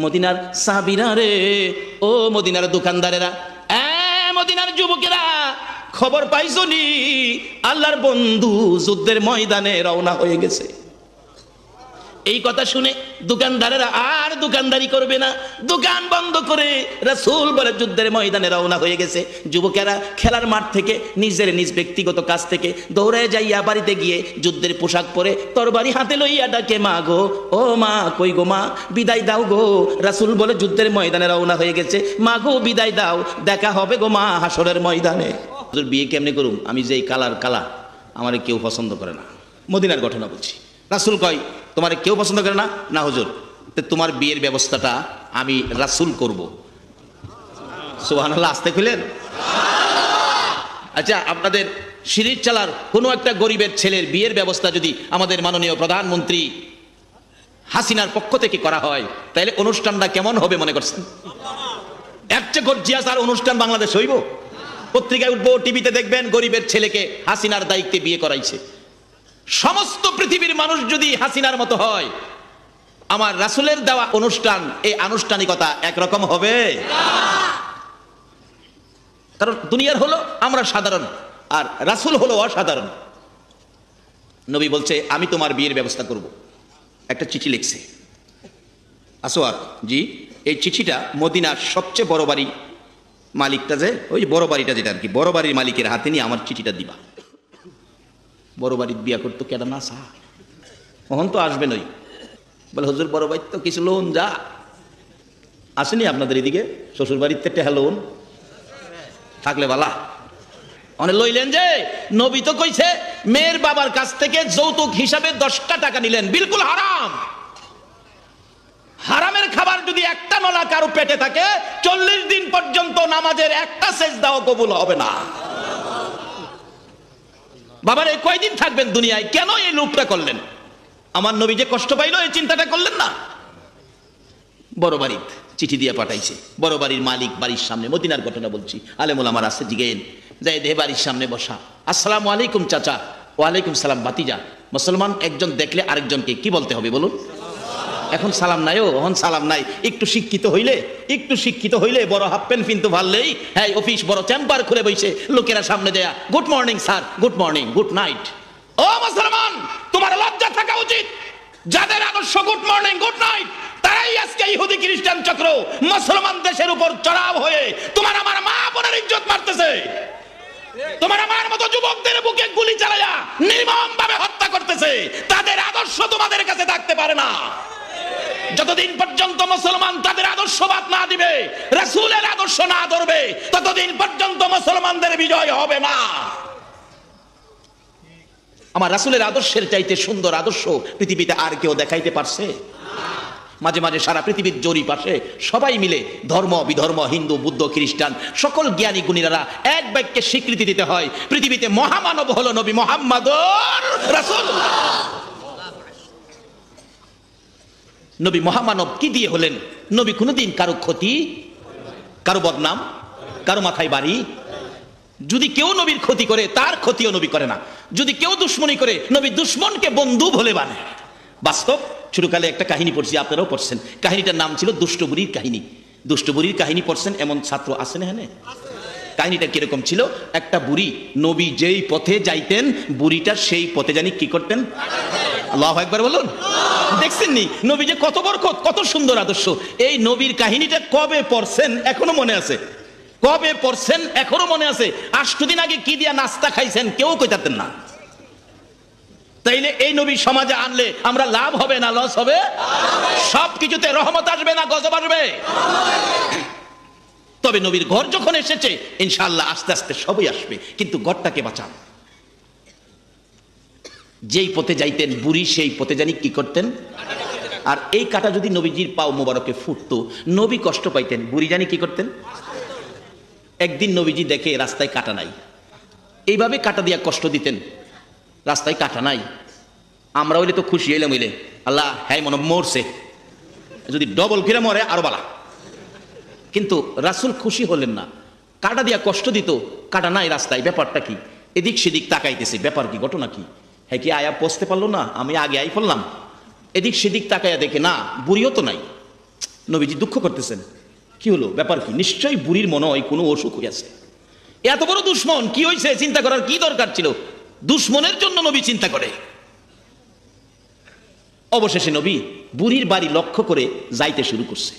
মদিনার সাহাবীরা রে, ও মদিনার দোকানদারেরা, মদিনার যুবকেরা, খবর পাইছো নি? আল্লাহর বন্ধু যুদ্ধের ময়দানে রওনা হয়ে গেছে। এই কথা শুনে দোকানদারেরা আর দোকানদারি করবে না, দোকান বন্ধ করে রাসূল বলে যুদ্ধের ময়দানে রওনা হয়ে গেছে। যুবকেরা খেলার মাঠ থেকে নিজের নিজ ব্যক্তিগত কাজ থেকে দৌড়ে যাইয়া বাড়িতে গিয়ে যুদ্ধের পোশাক পরে তরবারি হাতে লইয়া ডাকে, মা গো, ও মা, কই গো মা, বিদায় দাও গো, রাসূল বলে যুদ্ধের ময়দানে রওনা হয়ে গেছে, মা গো বিদায় দাও, দেখা হবে গো মা হাসরের ময়দানে। হুজুর বিয়ে কেমনে করুম, আমি যেই কালা আমারে কেউ পছন্দ করে না। মদিনার ঘটনা বলছি। রাসূল কয়, তোমার কেউ পছন্দ করে না? না হুজুর, তোমার বিয়ের ব্যবস্থাটা আমি রাসূল করব। সুবহানাল্লাহ, আস্তে খুলেন। আচ্ছা, আপনাদের সিরিজ চালার কোনো একটা গরিবের ছেলের বিয়ের ব্যবস্থা যদি আমাদের মাননীয় প্রধানমন্ত্রী হাসিনার পক্ষ থেকে করা হয়, তাহলে অনুষ্ঠানটা কেমন হবে মনে করছেন? এর চেয়ে গর্জিয়াস আর অনুষ্ঠান বাংলাদেশ হইব? পত্রিকায় উঠবো, টিভিতে দেখবেন গরিবের ছেলেকে হাসিনার দায়িত্বে বিয়ে করাইছে। সমস্ত পৃথিবীর মানুষ যদি হাসিনার মতো হয়, আমার রাসূলের দেওয়া অনুষ্ঠান, এই আনুষ্ঠানিকতা একরকম হবে? কারণ দুনিয়ার হলো আমরা সাধারণ, আর রাসূল হলো অসাধারণ। নবী বলছে, আমি তোমার বিয়ের ব্যবস্থা করব। একটা চিঠি লিখছে। আসোয়ার জি, এই চিঠিটা মদিনার সবচেয়ে বড় বাড়ি মালিকটা, যে ওই বড় বাড়িটা যেটা আর কি, বড় বাড়ির মালিকের হাতে নিয়ে আমার চিঠিটা দিবা। বড় বাড়ির বিয়া করতো কেডা না সা, কখন তো আসবেন ওই বলে, হুজুর বড় বাড়ির তো কিছু লোন যা আসেনি আপনাদের এদিকে, শ্বশুর বাড়িতে টেহা লোন থাকলে বালা অনেক লইলেন। যে নবী তো কইছে মেয়ের বাবার কাছ থেকে যৌতুক হিসাবে 10টা টাকা নিলেন, বিলকুল হারাম। হারামের খাবার যদি একটা নলা কারো পেটে থাকে, 40 দিন পর্যন্ত নামাজের একটা সেজদাও কবুল হবে না। বাবার এই কয়দিন থাকবেন দুনিয়ায়, কেন এই লোভটা করলেন? আমার নবী যে কষ্ট পাইলো, এই চিন্তাটা করলেন না। বড় বাড়ির চিঠি দিয়ে পাঠাইছে, বড় বাড়ির মালিক বাড়ির সামনে, মদিনার ঘটনা বলছি, আলেমুল আমার আছে, জিগেন যাই দেহে বাড়ির সামনে বসা, আসসালামু আলাইকুম চাচা। ওয়ালাইকুম সালাম বাতিজা। মুসলমান একজন দেখলে আরেকজনকে কি বলতে হবে বলুন? এখন সালাম নাই, এখন সালাম নাই। একটু শিক্ষিত হইলে বড় হাফ প্যান্ট কিন্তু ভাললেই, হ্যাঁ অফিস বড় চেম্বার খুলে বইছে, লোকেরা সামনে দেয়া good morning sir, good morning, good night. ও মুসলমান, তোমার লজ্জা থাকা উচিত। যাদের আদর্শ গুড মর্নিং গুড নাইট, তারাই আজকে ইহুদি খ্রিস্টান চক্র মুসলমান দেশের উপর চড়াও হয়ে তোমার আমার মা বোনের ইজ্জত মারতেছে। তোমার আমার মতো যুবকদের বুকে গুলি চালায়া নির্মম ভাবে হত্যা করতেছে। তাদের আদর্শ তোমাদের কাছে থাকতে পারে না। যতদিন পর্যন্ত মুসলমান তাদের আদর্শবাদ না দিবে, রাসূলের আদর্শ না ধরবে, ততদিন পর্যন্ত মুসলমানদের বিজয় হবে না। আমার রাসূলের আদর্শের চাইতে সুন্দর আদর্শ পৃথিবীতে আর কেউ দেখাইতে পারছে? মাঝে মাঝে সারা পৃথিবীর জরিপ আসে, সবাই মিলে ধর্ম বিধর্ম, হিন্দু বুদ্ধ খ্রিস্টান, সকল জ্ঞানী গুণীরা এক বাক্যে স্বীকৃতি দিতে হয়, পৃথিবীতে মহামানব হলো নবী মুহাম্মদুর রাসূলুল্লাহ। নবী মহামানব কি দিয়ে হলেন? নবী কোনোদিন কারো ক্ষতি, কারো বদনাম, কারো মাথায় বাড়ি। যদি কেউ নবীর ক্ষতি করে, তার ক্ষতিও নবী করে না। যদি কেউ দুশ্মনী করে, নবী দুশ্মনকে বন্ধু বলে বানায়। বাস্তব ছোটকালে একটা কাহিনী পড়ছি, আপনারাও পড়ছেন। কাহিনীটার নাম ছিল দুষ্ট বুড়ির কাহিনী। দুষ্ট বুড়ির কাহিনী পড়ছেন এমন ছাত্র আছে না? হ্যাঁ। কাহিনীটা কিরকম ছিল? একটা বুড়ি, নবী যেই পথে যাইতেন, বুড়িটা সেই পথে জানি কি করতেন? আল্লাহু আকবার বলুন। দেখছেন নি নবী যে কত বরকত, কত সুন্দর আদর্শ। এই নবীর কাহিনীটা কবে পড়ছেন এখনো মনে আছে? কবে পড়ছেন এখনো মনে আছে? 8 দিন আগে কি দিয়া নাস্তা খাইছেন কেউ কইতাতেন না। তাইলে এই নবী সমাজে আনলে আমরা লাভ হবে না লস হবে? সবকিছুতে রহমত আসবে না গজব আসবে? তবে নবীর ঘর যখন এসেছে, ইনশাআল্লাহ আস্তে আস্তে সবই আসবে, কিন্তু ঘরটাকে বাঁচান। যেই পথে যাইতেন বুড়ি, সেই পথে জানি কি করতেন? আর এই কাটা যদি নবীজির পাও মোবারকে ফুটতো, নবী কষ্ট পাইতেন, বুড়ি জানি কি করতেন? একদিন নবীজি দেখে রাস্তায় কাটা নাই, এইভাবে কাটা দিয়া কষ্ট দিতেন, রাস্তায় কাটা নাই। আমরা হইলে তো খুশি হইলাম, হইলে আল্লাহ হ্যাঁ মনে মরছে, যদি ডবল ফিরে মরে আরো বালা। কিন্তু রাসূল খুশি হলেন না, কাটা দিয়া কষ্ট দিত, কাটা নাই রাস্তায়, ব্যাপারটা কি? এদিক সেদিক তাকাইতেছে, ব্যাপার কি, ঘটনা কি? হ্যাঁ কি আয়া পৌঁছতে পারলো না, আমি আগে আই পড়লাম। এদিক সেদিক তাকাইয়া দেখে না, বুড়িও তো নাই। নবীজি দুঃখ করতেছেন, কি হলো, ব্যাপার কি? নিশ্চয়ই বুড়ির মনে হয় কোনো অসুখ হইয়াছে। এত বড় দুশ্মন, কি হয়েছে চিন্তা করার কি দরকার ছিল? দুশ্মনের জন্য নবী চিন্তা করে। অবশেষে নবী বুড়ির বাড়ি লক্ষ্য করে যাইতে শুরু করছে।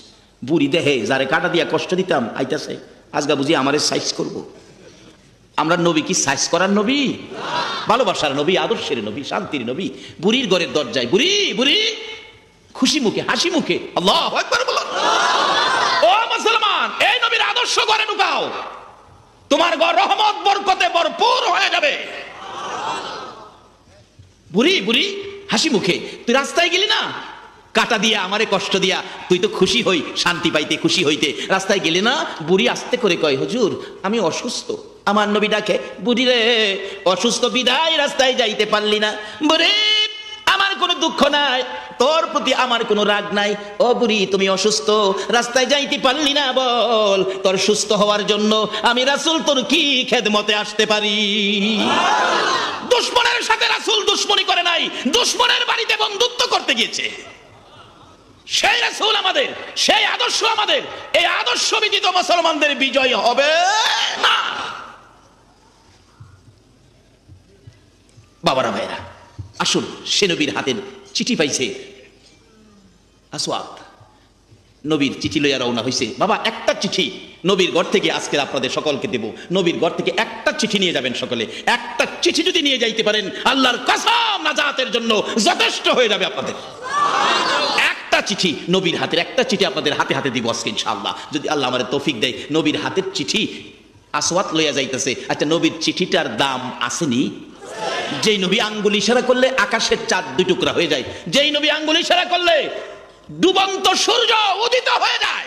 বুড়ি দেহে যারে কাটা দিয়া কষ্ট দিতাম আইতাছে, আজগা বুঝি আমারে সাইজ করব। আমরা নবী কি সাইজ করার নবী? ভালোবাসার নবী, আদর্শের নবী, শান্তির নবী। বুড়ির ঘরের দরজায় বুড়ি বুড়ি খুশি মুখে, হাসি মুখে, আল্লাহু আকবার বলুন। ও মুসলমান, এই নবীর আদর্শ ঘরে ঢুকাও, তোমার ঘর রহমত বরকতে ভরপুর হয়ে যাবে। বুড়ি বুড়ি হাসি মুখে, তুই রাস্তায় গেলি না কাটা দিয়া আমারে কষ্ট দিয়া, তুই তো খুশি হই, শান্তি পাইতে খুশি হইতে রাস্তায় গেলি না? বুড়ি আস্তে করে কয়, হুজুর আমি অসুস্থ। আমার নবী ডাকে, বুড়ি রে অসুস্থ বিদায় রাস্তায় যাইতে পারলি না? বুড়ি আমার কোনো দুঃখ নাই, তোর প্রতি আমার কোনো রাগ নাই। ও বুড়ি তুমি অসুস্থ, রাস্তায় যাইতে পারলি না, বল তোর সুস্থ হওয়ার জন্য আমি রাসূল তোর কি খেদমতে আসতে পারি? দুশ্মনের সাথে রাসূল দুশ্মনী করে নাই, দুশ্মনের বাড়িতে বন্ধুত্ব করতে গিয়েছে। সেই রাসূল আমাদের, সেই আদর্শ আমাদের। এই আদর্শ ব্যতীত মুসলমানদের বিজয় হবে না। বাবারা ভাইরা, আসুন, সে নবীর হাতের চিঠি পাইছে। আসওয়াদ নবীর চিঠি লইয়া রওনা হইছে। বাবা একটা চিঠি নবীর ঘর থেকে আজকে আপনাদের সকলকে দেব। নবীর ঘর থেকে একটা চিঠি নিয়ে যাবেন সকলে। একটা চিঠি যদি নিয়ে যাইতে পারেন, আল্লাহর কসম নাজাতের জন্য যথেষ্ট হয়ে যাবে আপনাদের। একটা চিঠি নবীর হাতের, একটা চিঠি আপনাদের হাতে হাতে দিব আজকে ইনশাআল্লাহ, যদি আল্লাহ আমাদের তৌফিক দেয়। নবীর হাতের চিঠি আসওয়াদ লইয়া যাইতেছে। আচ্ছা, নবীর চিঠিটার দাম আসেনি? যেই নবী আঙ্গুল ইশারা করলে আকাশের চাঁদ দুই টুকরা হয়ে যায়, যেই নবী আঙ্গুল ইশারা করলে ডুবন্ত সূর্য উদিত হয়ে যায়,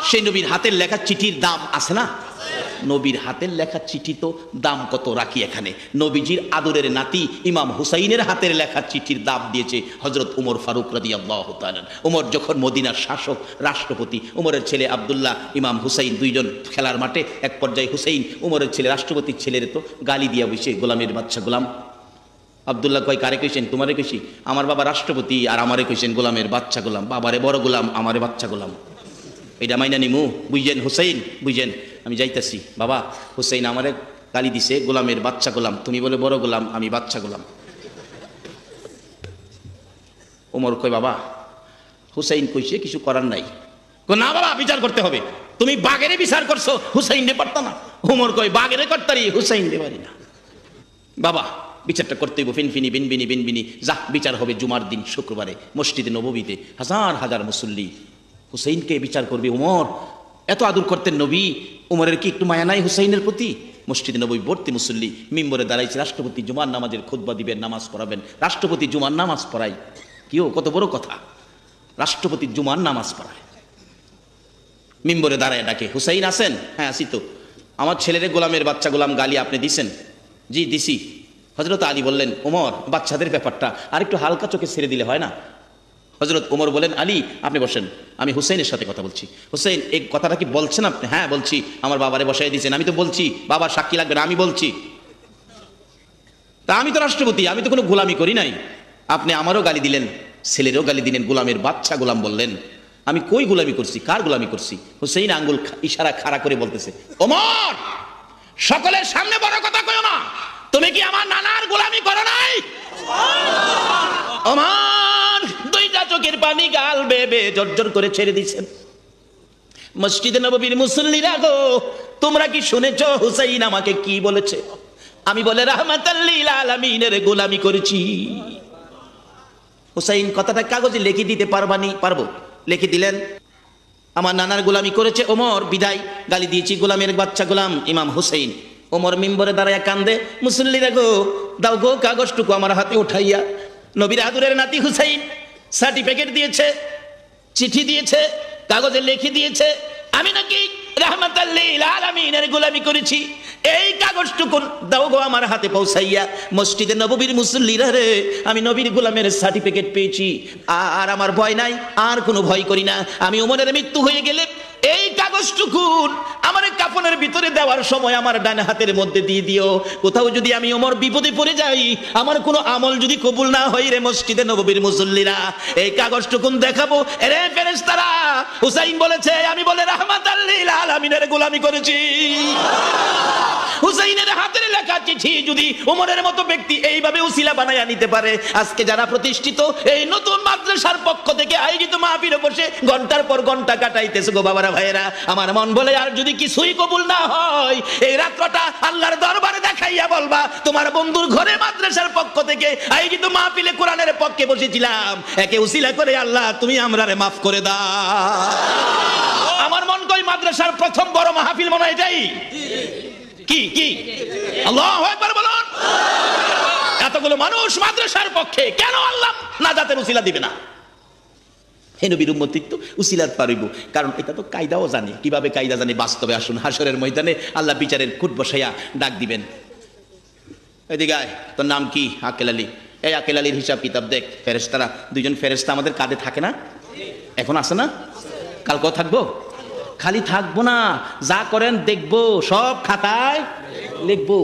সেই নবীর হাতের লেখা চিঠির দাম আছে না? নবীর হাতের লেখা চিঠি তো দাম কত রাখি এখানে। নবীজির আদরের নাতি ইমাম হুসাইনের হাতের লেখা চিঠির দাম দিয়েছে হযরত উমর ফারুক রাদিয়াল্লাহু তাআলা। উমর যখন মদিনার শাসক, রাষ্ট্রপতি, উমরের ছেলে আব্দুল্লাহ, ইমাম হুসাইন দুইজন খেলার মাঠে। এক পর্যায়ে হুসাইন উমরের ছেলে, রাষ্ট্রপতির ছেলের তো গালি দিয়া বসে, গোলামের বাচ্চা গোলাম। আব্দুল্লাহ কয়, কারে কইছেন? তোমারে কইছি। আমার বাবা রাষ্ট্রপতি আর আমারে কইছেন গোলামের বাচ্চা গোলাম। বাবারে বড় গোলাম, আমারে বাচ্চা গোলাম, এটা মাইনা নিমু? বুঝছেন হুসাইন, বুঝছেন? আমি যাইতাছি। বাবা হুসাইন আমারে গালি দিছে, গোলামের বাচ্চা গোলাম, তুমি বলে বড় গোলাম, আমি বাচ্চা গোলাম। ওমর কয়, বাবা হুসাইন কইছে, কিছু করার নাই। না বাবা, বিচার করতে হবে। তুমি বাগেরে বিচার করছো, হুসাইন রে পারতা না? ওমর কয়, বাগেরে করতারি, হুসাইন রে পারি না। বাবা বিচারটা করতে হইব, ফিনফিনি বিনবিনি বিনবিনি। যা, বিচার হবে জুমার দিন শুক্রবারে মসজিদে নববীতে। হাজার হাজার মুসল্লি হুসাইনকে বিচার করবে। উমর এত আদর করতেন নবী, উমরের কি একটু মায়া নাই হুসাইনের প্রতি? মসজিদে নবী ভর্তি মুসল্লি, মিম্বরে দাঁড়াইছে। রাষ্ট্রপতি জুমার নামাজের খুতবা দিবেন, নামাজ পড়াবেন। রাষ্ট্রপতি জুমার নামাজ পড়ায়, কিও কত বড় কথা, রাষ্ট্রপতি জুমার নামাজ পড়ায়। মিম্বরে দাঁড়ায় ডাকে, হুসাইন আছেন? হ্যাঁ আসি তো। আমার ছেলের গোলামের বাচ্চা গোলাম গালি আপনি দিছেন? জি দিছি। হযরত আলী বললেন, ওমর বাচ্চাদের ব্যাপারটা আর একটু হালকা চোখে ছেড়ে দিলে হয় না? হযরত ওমর বলেন, আলী আপনি বসেন, আমি হুসাইনের সাথে কথা বলছি। হুসাইন, এই কথাটা কি বলছেন আপনি? হ্যাঁ বলছি। আমার বাবারে বসাই দিয়েছেন। আমি তো বলছি, বাবার সাক্ষী লাগবে না, আমি বলছি। তা আমি তো রাষ্ট্রপতি, আমি তো কোনো গোলামি করি নাই। আপনি আমারও গালি দিলেন, ছেলেরও গালি দিলেন, গোলামের বাচ্চা গোলাম বললেন। আমি কই গোলামি করছি? কার গোলামি করছি? হুসাইন আঙ্গুল ইশারা খাড়া করে বলতেছে, ওমর সকলের সামনে বড় কথা কইও না, তুমি কি আমার নানার গোলামি করো নাই? ওমর দুইটা চোখের পানি গাল বেবে জর্জর করে ছেড়ে দিয়েছেন। মসজিদে নববীর মুসল্লিরা গো, তোমরা কি শুনেছো হুসাইন আমাকে কি বলেছে? আমি বলে রাহমাতাল লিল আলামিনের গোলামি করেছি। হুসাইন কথাটা কাগজে লিখে দিতে পারবানি? পারবো। লিখে দিলেন, আমার নানার গোলামি করেছে ওমর, বিদায় গালি দিয়েছি গোলামের বাচ্চা গোলাম ইমাম হুসাইন। ওমর মিম্বরে দাঁড়ায় কান্দে, মুসল্লিরা গো দাও গো কাগজটুকু আমার হাতে উঠাইয়া। নবীর আদরের নাতি হুসাইন সার্টিফিকেট দিয়েছে, চিঠি দিয়েছে, কাগজে লিখে দিয়েছে, আমি নাকি রাহমাতাল লিল আলামিনের গোলামি করেছি। এই কাগজটুকু দাও গো আমার হাতে পৌঁছাইয়া। মসজিদে নববীর মুসল্লিরা রে, আমি নবীর গোলামের সার্টিফিকেট পেয়েছি, আর আমার ভয় নাই, আর কোনো ভয় করি না। আমি ওমরের মৃত্যু হয়ে গেলে এই কাগজটুকুন আমার কাফনের ভিতরে দেওয়ার সময় আমার ডান হাতের মধ্যে দিয়ে দিও। কোথাও যদি আমি ওমর বিপদে পড়ে যাই, আমার কোনো আমল যদি কবুল না হয় রে মসজিদে নববীর মুসল্লিরা, এই কাগজটুকুন দেখাবো, এরে ফেরেশতারা হুসাইন বলেছে আমি বলে রাহমাতাল লিল আলামিনের গোলামি করেছি। হুসাইনের হাতের লেখা চিঠি যদি ওমরের মতো ব্যক্তি এইভাবে উসিলা বানায়া নিতে পারে, আজকে যারা প্রতিষ্ঠিত এই নতুন মাদ্রাসার পক্ষ থেকে আয়োজিত মাহফিলে বসে ঘন্টার পর ঘন্টা কাটাইতেছে গো বাবারা ভাইয়েরা, আমার মন বলে আর যদি কিছুই কবুল না হয়, এই রাত্রটা আল্লাহর দরবারে দেখাইয়া বলবা তোমার বন্ধুর ঘরে মাদ্রাসার পক্ষ থেকে আয়োজিত মাহফিলে কোরআনের পক্ষে বসেছিলাম, একে উসিলা করে আল্লাহ তুমি আমরারে মাফ করে দাও। আমার মন কই মাদ্রাসার প্রথম বড় মাহফিল মনে হয় এটাই। কি কি আল্লাহু আকবার বলুন। এতগুলো মানুষ মাদ্রাসার পক্ষে, কেন আল্লাহ নাজাতের উসিলা দিবে না? হে নবীর উম্মতিত্ব উসিলাত পারিব, কারণ এটা তো কায়দাও জানে। কিভাবে কায়দা জানে? বাস্তবে আসুন, হাসরের ময়দানে আল্লাহ বিচারের কুট বসাইয়া ডাক দিবেন, এদিকে আয়, তোর নাম কি? আকেল আলী। এই আকেল আলীর হিসাব কিতাব দেখ। ফেরেশতারা, দুইজন ফেরেশতা আমাদের কাঁধে থাকে না? এখন আছে না? কালকেও থাকবো? খালি থাকবো না, যা করেন দেখবো, সব খাতায় লিখবো।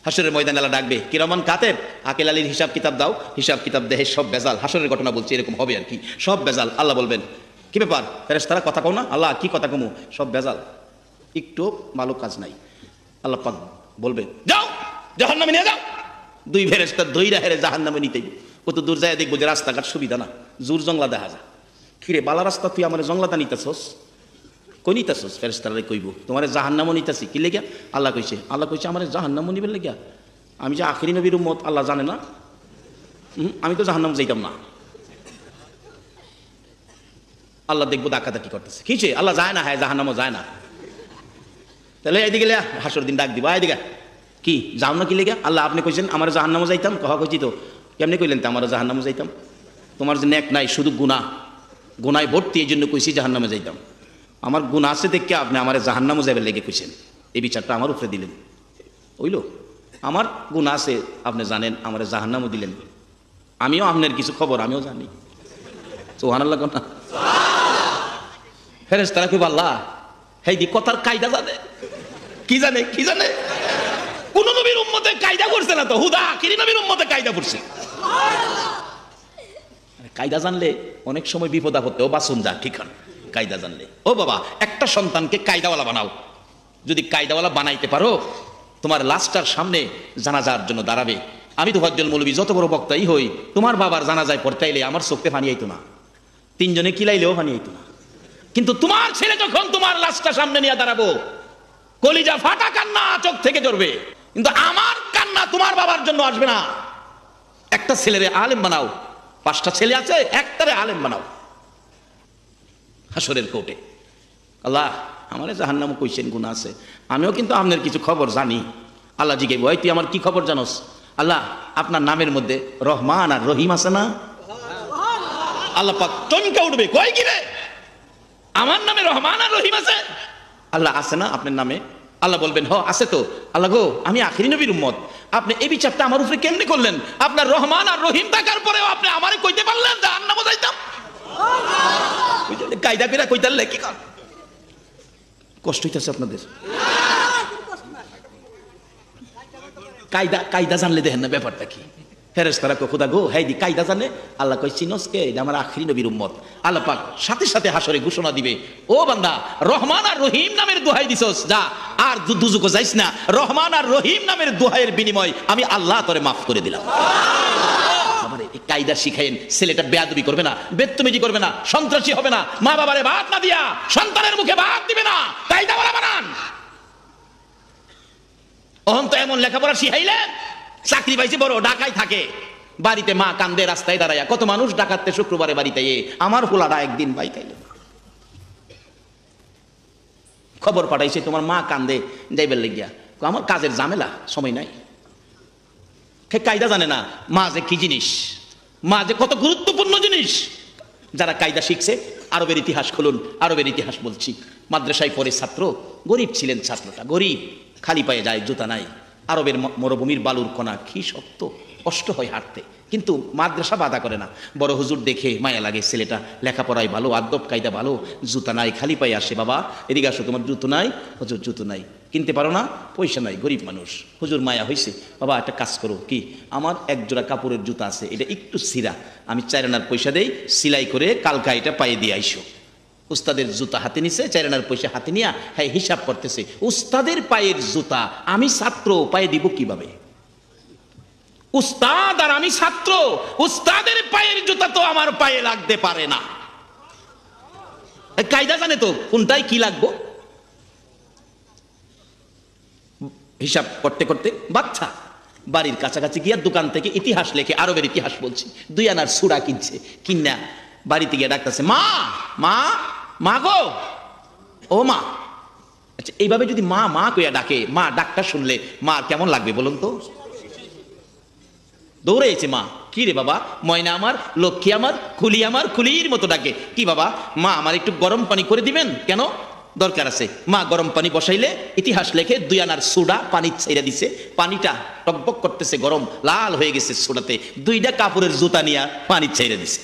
হাসরের ময়দানে আল্লাহ ডাকবে, কিরমান কাতেব, আকেল আলীর হিসাব কিতাব দাও। হিসাব কিতাব দেহে সব বেজাল। হাসরের ঘটনা বলছি, এরকম হবে আর কি, সব বেজাল। আল্লাহ বলবেন কি ব্যাপার ফেরেশতারা কথা কও না? আল্লাহ কি কথা কমু? সব বেজাল, একটু ভালো কাজ নাই। আল্লাহ পাক বলবে যাও জাহান্নামে নিয়ে যাও। দুই ফেরেশতা দইরা হেরে জাহান্নামে নিতেই। কত দূর যায় দেখবো যে রাস্তাঘাট সুবিধা না, জোর জংলা দেখা যায়। কিরে বালা রাস্তা, তুই আমার জংলাটা নিতেছস? কই নিতেছস? ফেরেশতারা কইব তোমার জাহান্নামও নিতেছি। কি লেগা? আল্লাহ কইছে আমার জাহান্নামও নিবেন লেগা? আমি যে আখিরি নবীর উম্মত, আল্লাহ জানে না? আমি তো জাহান্নাম যাইতাম না। আল্লাহ দেখবো ডাকাডাকি করতেছে, কিছে? আল্লাহ যায় না, হ্যাঁ জাহান্নামও যায় না। তাহলে এদিকে হাসর দিন ডাক দিব, এদিকে কি যাও না? কি লেগে? আল্লাহ আপনি কইছেন আমার জাহান্নামও যাইতাম। কহা কইছি তো, কেমনি কইলেন তো আমার জাহান্নামও যাইতাম? তোমার যে নেক নাই, শুধু গুনাহ, গুনায় ভর্তি, এই জন্য কইছি জাহান্নামে যাইতাম। আমার গুনাহ আছে দেখে আপনি আমার জাহান্নামও যাইবার লেগে কইছেন, এই বিচারটা আমার উপরে দিলেন। ওইল আমার গুনাহ আছে, আপনি জানেন, আমার জাহান্নামও দিলেন। আমিও আপনার কিছু খবর আমিও জানি। সুবহানাল্লাহ না? ফেরেশতারা কইব আল্লাহ হেই দি কথার কায়দা জানে। কি জানে? কি জানে? কোন নবীর উম্মতে কায়দা করছে না তো, হুদা আখিরি নবীর উম্মতে কায়দা করছে। কায়দা জানলে অনেক সময় বিপদ আপদেও বাঁচুন যা, ঠিক না? কায়দা জানলে, ও বাবা একটা সন্তানকে কায়দাওয়ালা বানাও। যদি কায়দাওয়ালা বানাইতে পারো, তোমার লাশটার সামনে জানাজার জন্য দাঁড়াবে। আমি তো ফজল মৌলবী যত বড় বক্তাই হই, তোমার বাবার জানাজায় পড়তে আইলে আমার চোখে পানি আইতো না, তিনজনে কিলাইলেও পানি আইতো না। কিন্তু তোমার ছেলে যখন তোমার লাশটা সামনে নিয়ে দাঁড়াবো, কলিজা ফাটা কান্না চোখ থেকে ঝরবে, কিন্তু আমার কান্না তোমার বাবার জন্য আসবে না। একটা ছেলেরে আলেম বানাও, 5টা ছেলে আছে, একটারে আলেম বানাও। হাসরের কোর্টে আল্লাহ আমার জাহান্নামও কইছেন গুনাহ আছে, আমিও কিন্তু আপনার কিছু খবর জানি। আল্লাহ জিজ্ঞাসা, ওই তুই আমার কি খবর জানোস? আল্লাহ আপনার নামের মধ্যে রহমান আর রহিম আছে না? আল্লাহ পাক চমকে উঠবে, কয় কি রে আমার নামে রহমান আর রহিম আছে? আল্লাহ আছে না আপনার নামে? আল্লাহ বলবেন হ আছে তো। আল্লাহ গো আমি আখিরি নবীর উম্মত, আপনি এই বিচারটা আমার উপরে কেমনে করলেন? আপনার রহমান আর রহিম থাকার পরেও আপনি আমারে কইতে পারলেন জাহান্নামে যাইতাম? কায়দা করে কইতালে কি কর? কষ্ট হইতেছে আপনাদের? কায়দা কায়দা জানলে দেখেন না ব্যাপারটা কি? ফেরেশতারা কয় খোদা গো হ্যাঁ দি কায়দা জানে। আল্লাহ কয় চিনস কে? এটা আমার আখিরি নবীর উম্মত। আল্লাহ পাক সাথে সাথে হাসরে ঘোষণা দিবে, ও বান্দা রহমান আর রহিম নামের দোহাই দিছস, যা আর দুজুকে যাইস না। রহমান আর রহিম নামের দোহাইয়ের বিনিময় আমি আল্লাহ তোরে মাফ করে দিলাম। কায়দা শিখাইন, ছেলেটা বেয়াদবি করবে না, বেত্তমিজি করবে না, সন্ত্রাসী হবে না, মা বাবারে ভাত না দিয়া সন্তানের মুখে ভাত দিবে না, কায়দাওয়ালা বানান। অহন তো এমন লেখাপড়া শিখাইলেন, চাকরি পাইছি বড়, ঢাকায় থাকে, বাড়িতে মা কান্দে রাস্তায় দাঁড়াইয়া। কত মানুষ ডাকাতে শুক্রবারে বাড়িতে আমার পোলাটা একদিন বাইতাইল, খবর পাঠাইছে তোমার মা কান্দে যাইবার লেগিয়া, আমার কাজের ঝামেলা, সময় নাই। কায়দা জানে না মা যে কি জিনিস, মা যে কত গুরুত্বপূর্ণ জিনিস। যারা কায়দা শিখছে, আরবের ইতিহাস খুলুন, আরবের ইতিহাস বলছি। মাদ্রাসায় পড়ে ছাত্র, গরিব ছিলেন ছাত্রটা, গরিব, খালি পায়ে যায়, জুতা নাই। আরবের মরুভূমির বালুর কণা কি শক্ত, কষ্ট হয় হাঁটতে, কিন্তু মাদ্রাসা বাধা করে না। বড় হুজুর দেখে মায়া লাগে, ছেলেটা লেখাপড়ায় ভালো, আদব কায়দা ভালো, জুতা নাই, খালি পায়ে আসে, বাবা এদিকে আসো, তোমার জুতো নাই? হুজুর জুতো নাই, কিনতে পারো না? পয়সা নাই, গরিব মানুষ। হুজুর মায়া হয়েছে, বাবা একটা কাজ করো, কি আমার এক জোড়া কাপড়ের জুতা আছে, এটা একটু ছিঁড়া, আমি 4 আনার পয়সা দেই, সিলাই করে কালকা এটা পায়ে দিয়ে আইসো। উস্তাদের জুতা হাতে নিছে, 4 আনার পয়সা হাতে নিয়া হ্যাঁ হিসাব করতেছে, উস্তাদের পায়ের জুতা আমি ছাত্র, পায়ে দিব কিভাবে? উস্তাদ আর আমি ছাত্র, উস্তাদের পায়ের জুতা তো আমার পায়ে লাগতে পারে না। কায়দা জানে তো কোনটাই কি লাগবো। হিসাব করতে করতে বাচ্চা বাড়ির কাছাকাছি গিয়া দোকান থেকে ইতিহাস লেখে, আরবের ইতিহাস বলছি, 2 আনার সূরা কিনছে, কিনা বাড়িতে গিয়ে ডাকতেছে, মা মা মা গো, ও মা। আচ্ছা এইভাবে যদি মা মা কইয়া ডাকে, মা ডাকটা শুনলে মার কেমন লাগবে বলুন তো? দৌড়ে এসে মা, কি রে বাবা, ময়না আমার, লক্ষ্মী আমার, খুলি আমার, খুলির মতো ডাকে, কি বাবা, মা আমার একটু গরম পানি করে দিবেন? কেন? দরকার আছে। মা গরম পানি বসাইলে, ইতিহাস লেখে 2 আনার সোডা পানি ছেড়ে দিছে, পানিটা টকবক করতেছে, গরম লাল হয়ে গেছে সোডাতে, 2টা কাপড়ের জুতা নিয়ে পানি ছেড়ে দিছে,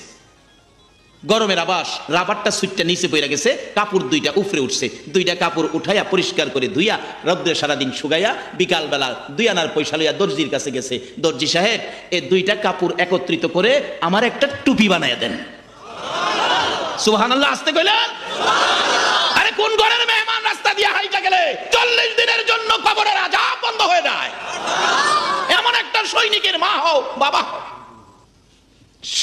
গরমের আবাস, রাবারটা সুইটটা নিচে পড়ে গেছে, কাপড় 2টা উপরে উঠছে, 2টা কাপড় উঠাইয়া পরিষ্কার করে ধুইয়া রৌদ্রে সারাদিন শুকাইয়া বিকালবেলা 2 আনার পয়সা লইয়া দর্জির কাছে গেছে, দর্জি সাহেব এই 2টা কাপড় একত্রিত করে আমার একটা টুপি বানাইয়া দেন। সুবহানাল্লাহ আসতে কইলেন? আরে কোন ঘরের মেহমান রাস্তা দিয়ে হাইটা গেলে 40 দিনের জন্য কবরের আযাব বন্ধ হয়ে যায়? এমন একটা সৈনিকের মা হও, বাবা হও,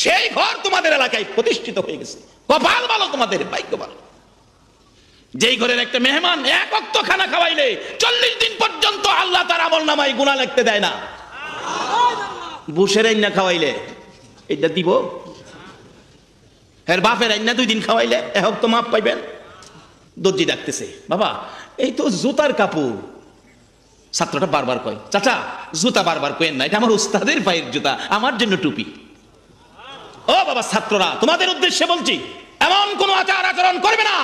সেই ঘর তোমাদের এলাকায় প্রতিষ্ঠিত হয়ে গেছে, কপাল ভালো তোমাদের, ভাগ্য ভালো। যেই ঘরের একটা মেহমান 1 ওয়াক্ত খানা খাওয়াইলে 40 দিন পর্যন্ত আল্লাহ তার আমলনামায় গুনাহ লিখতে দেয় না। বুশের আইনা খাওয়াইলে এটা দিব, এর বাপের আইনা 2 দিন খাওয়াইলে 1 ওয়াক্ত মাপ পাইবেন। দর্জি ডাকতেছে, বাবা এই তো জুতার কাপড়। ছাত্রটা বারবার কয়, চাচা জুতা বারবার কয়েন না, এটা আমার উস্তাদের পায়ের জুতা, আমার জন্য টুপি। ও বাবা ছাত্ররা, তোমাদের উদ্দেশ্যে বলছি, এমন কোন আচার আচরণ করবে না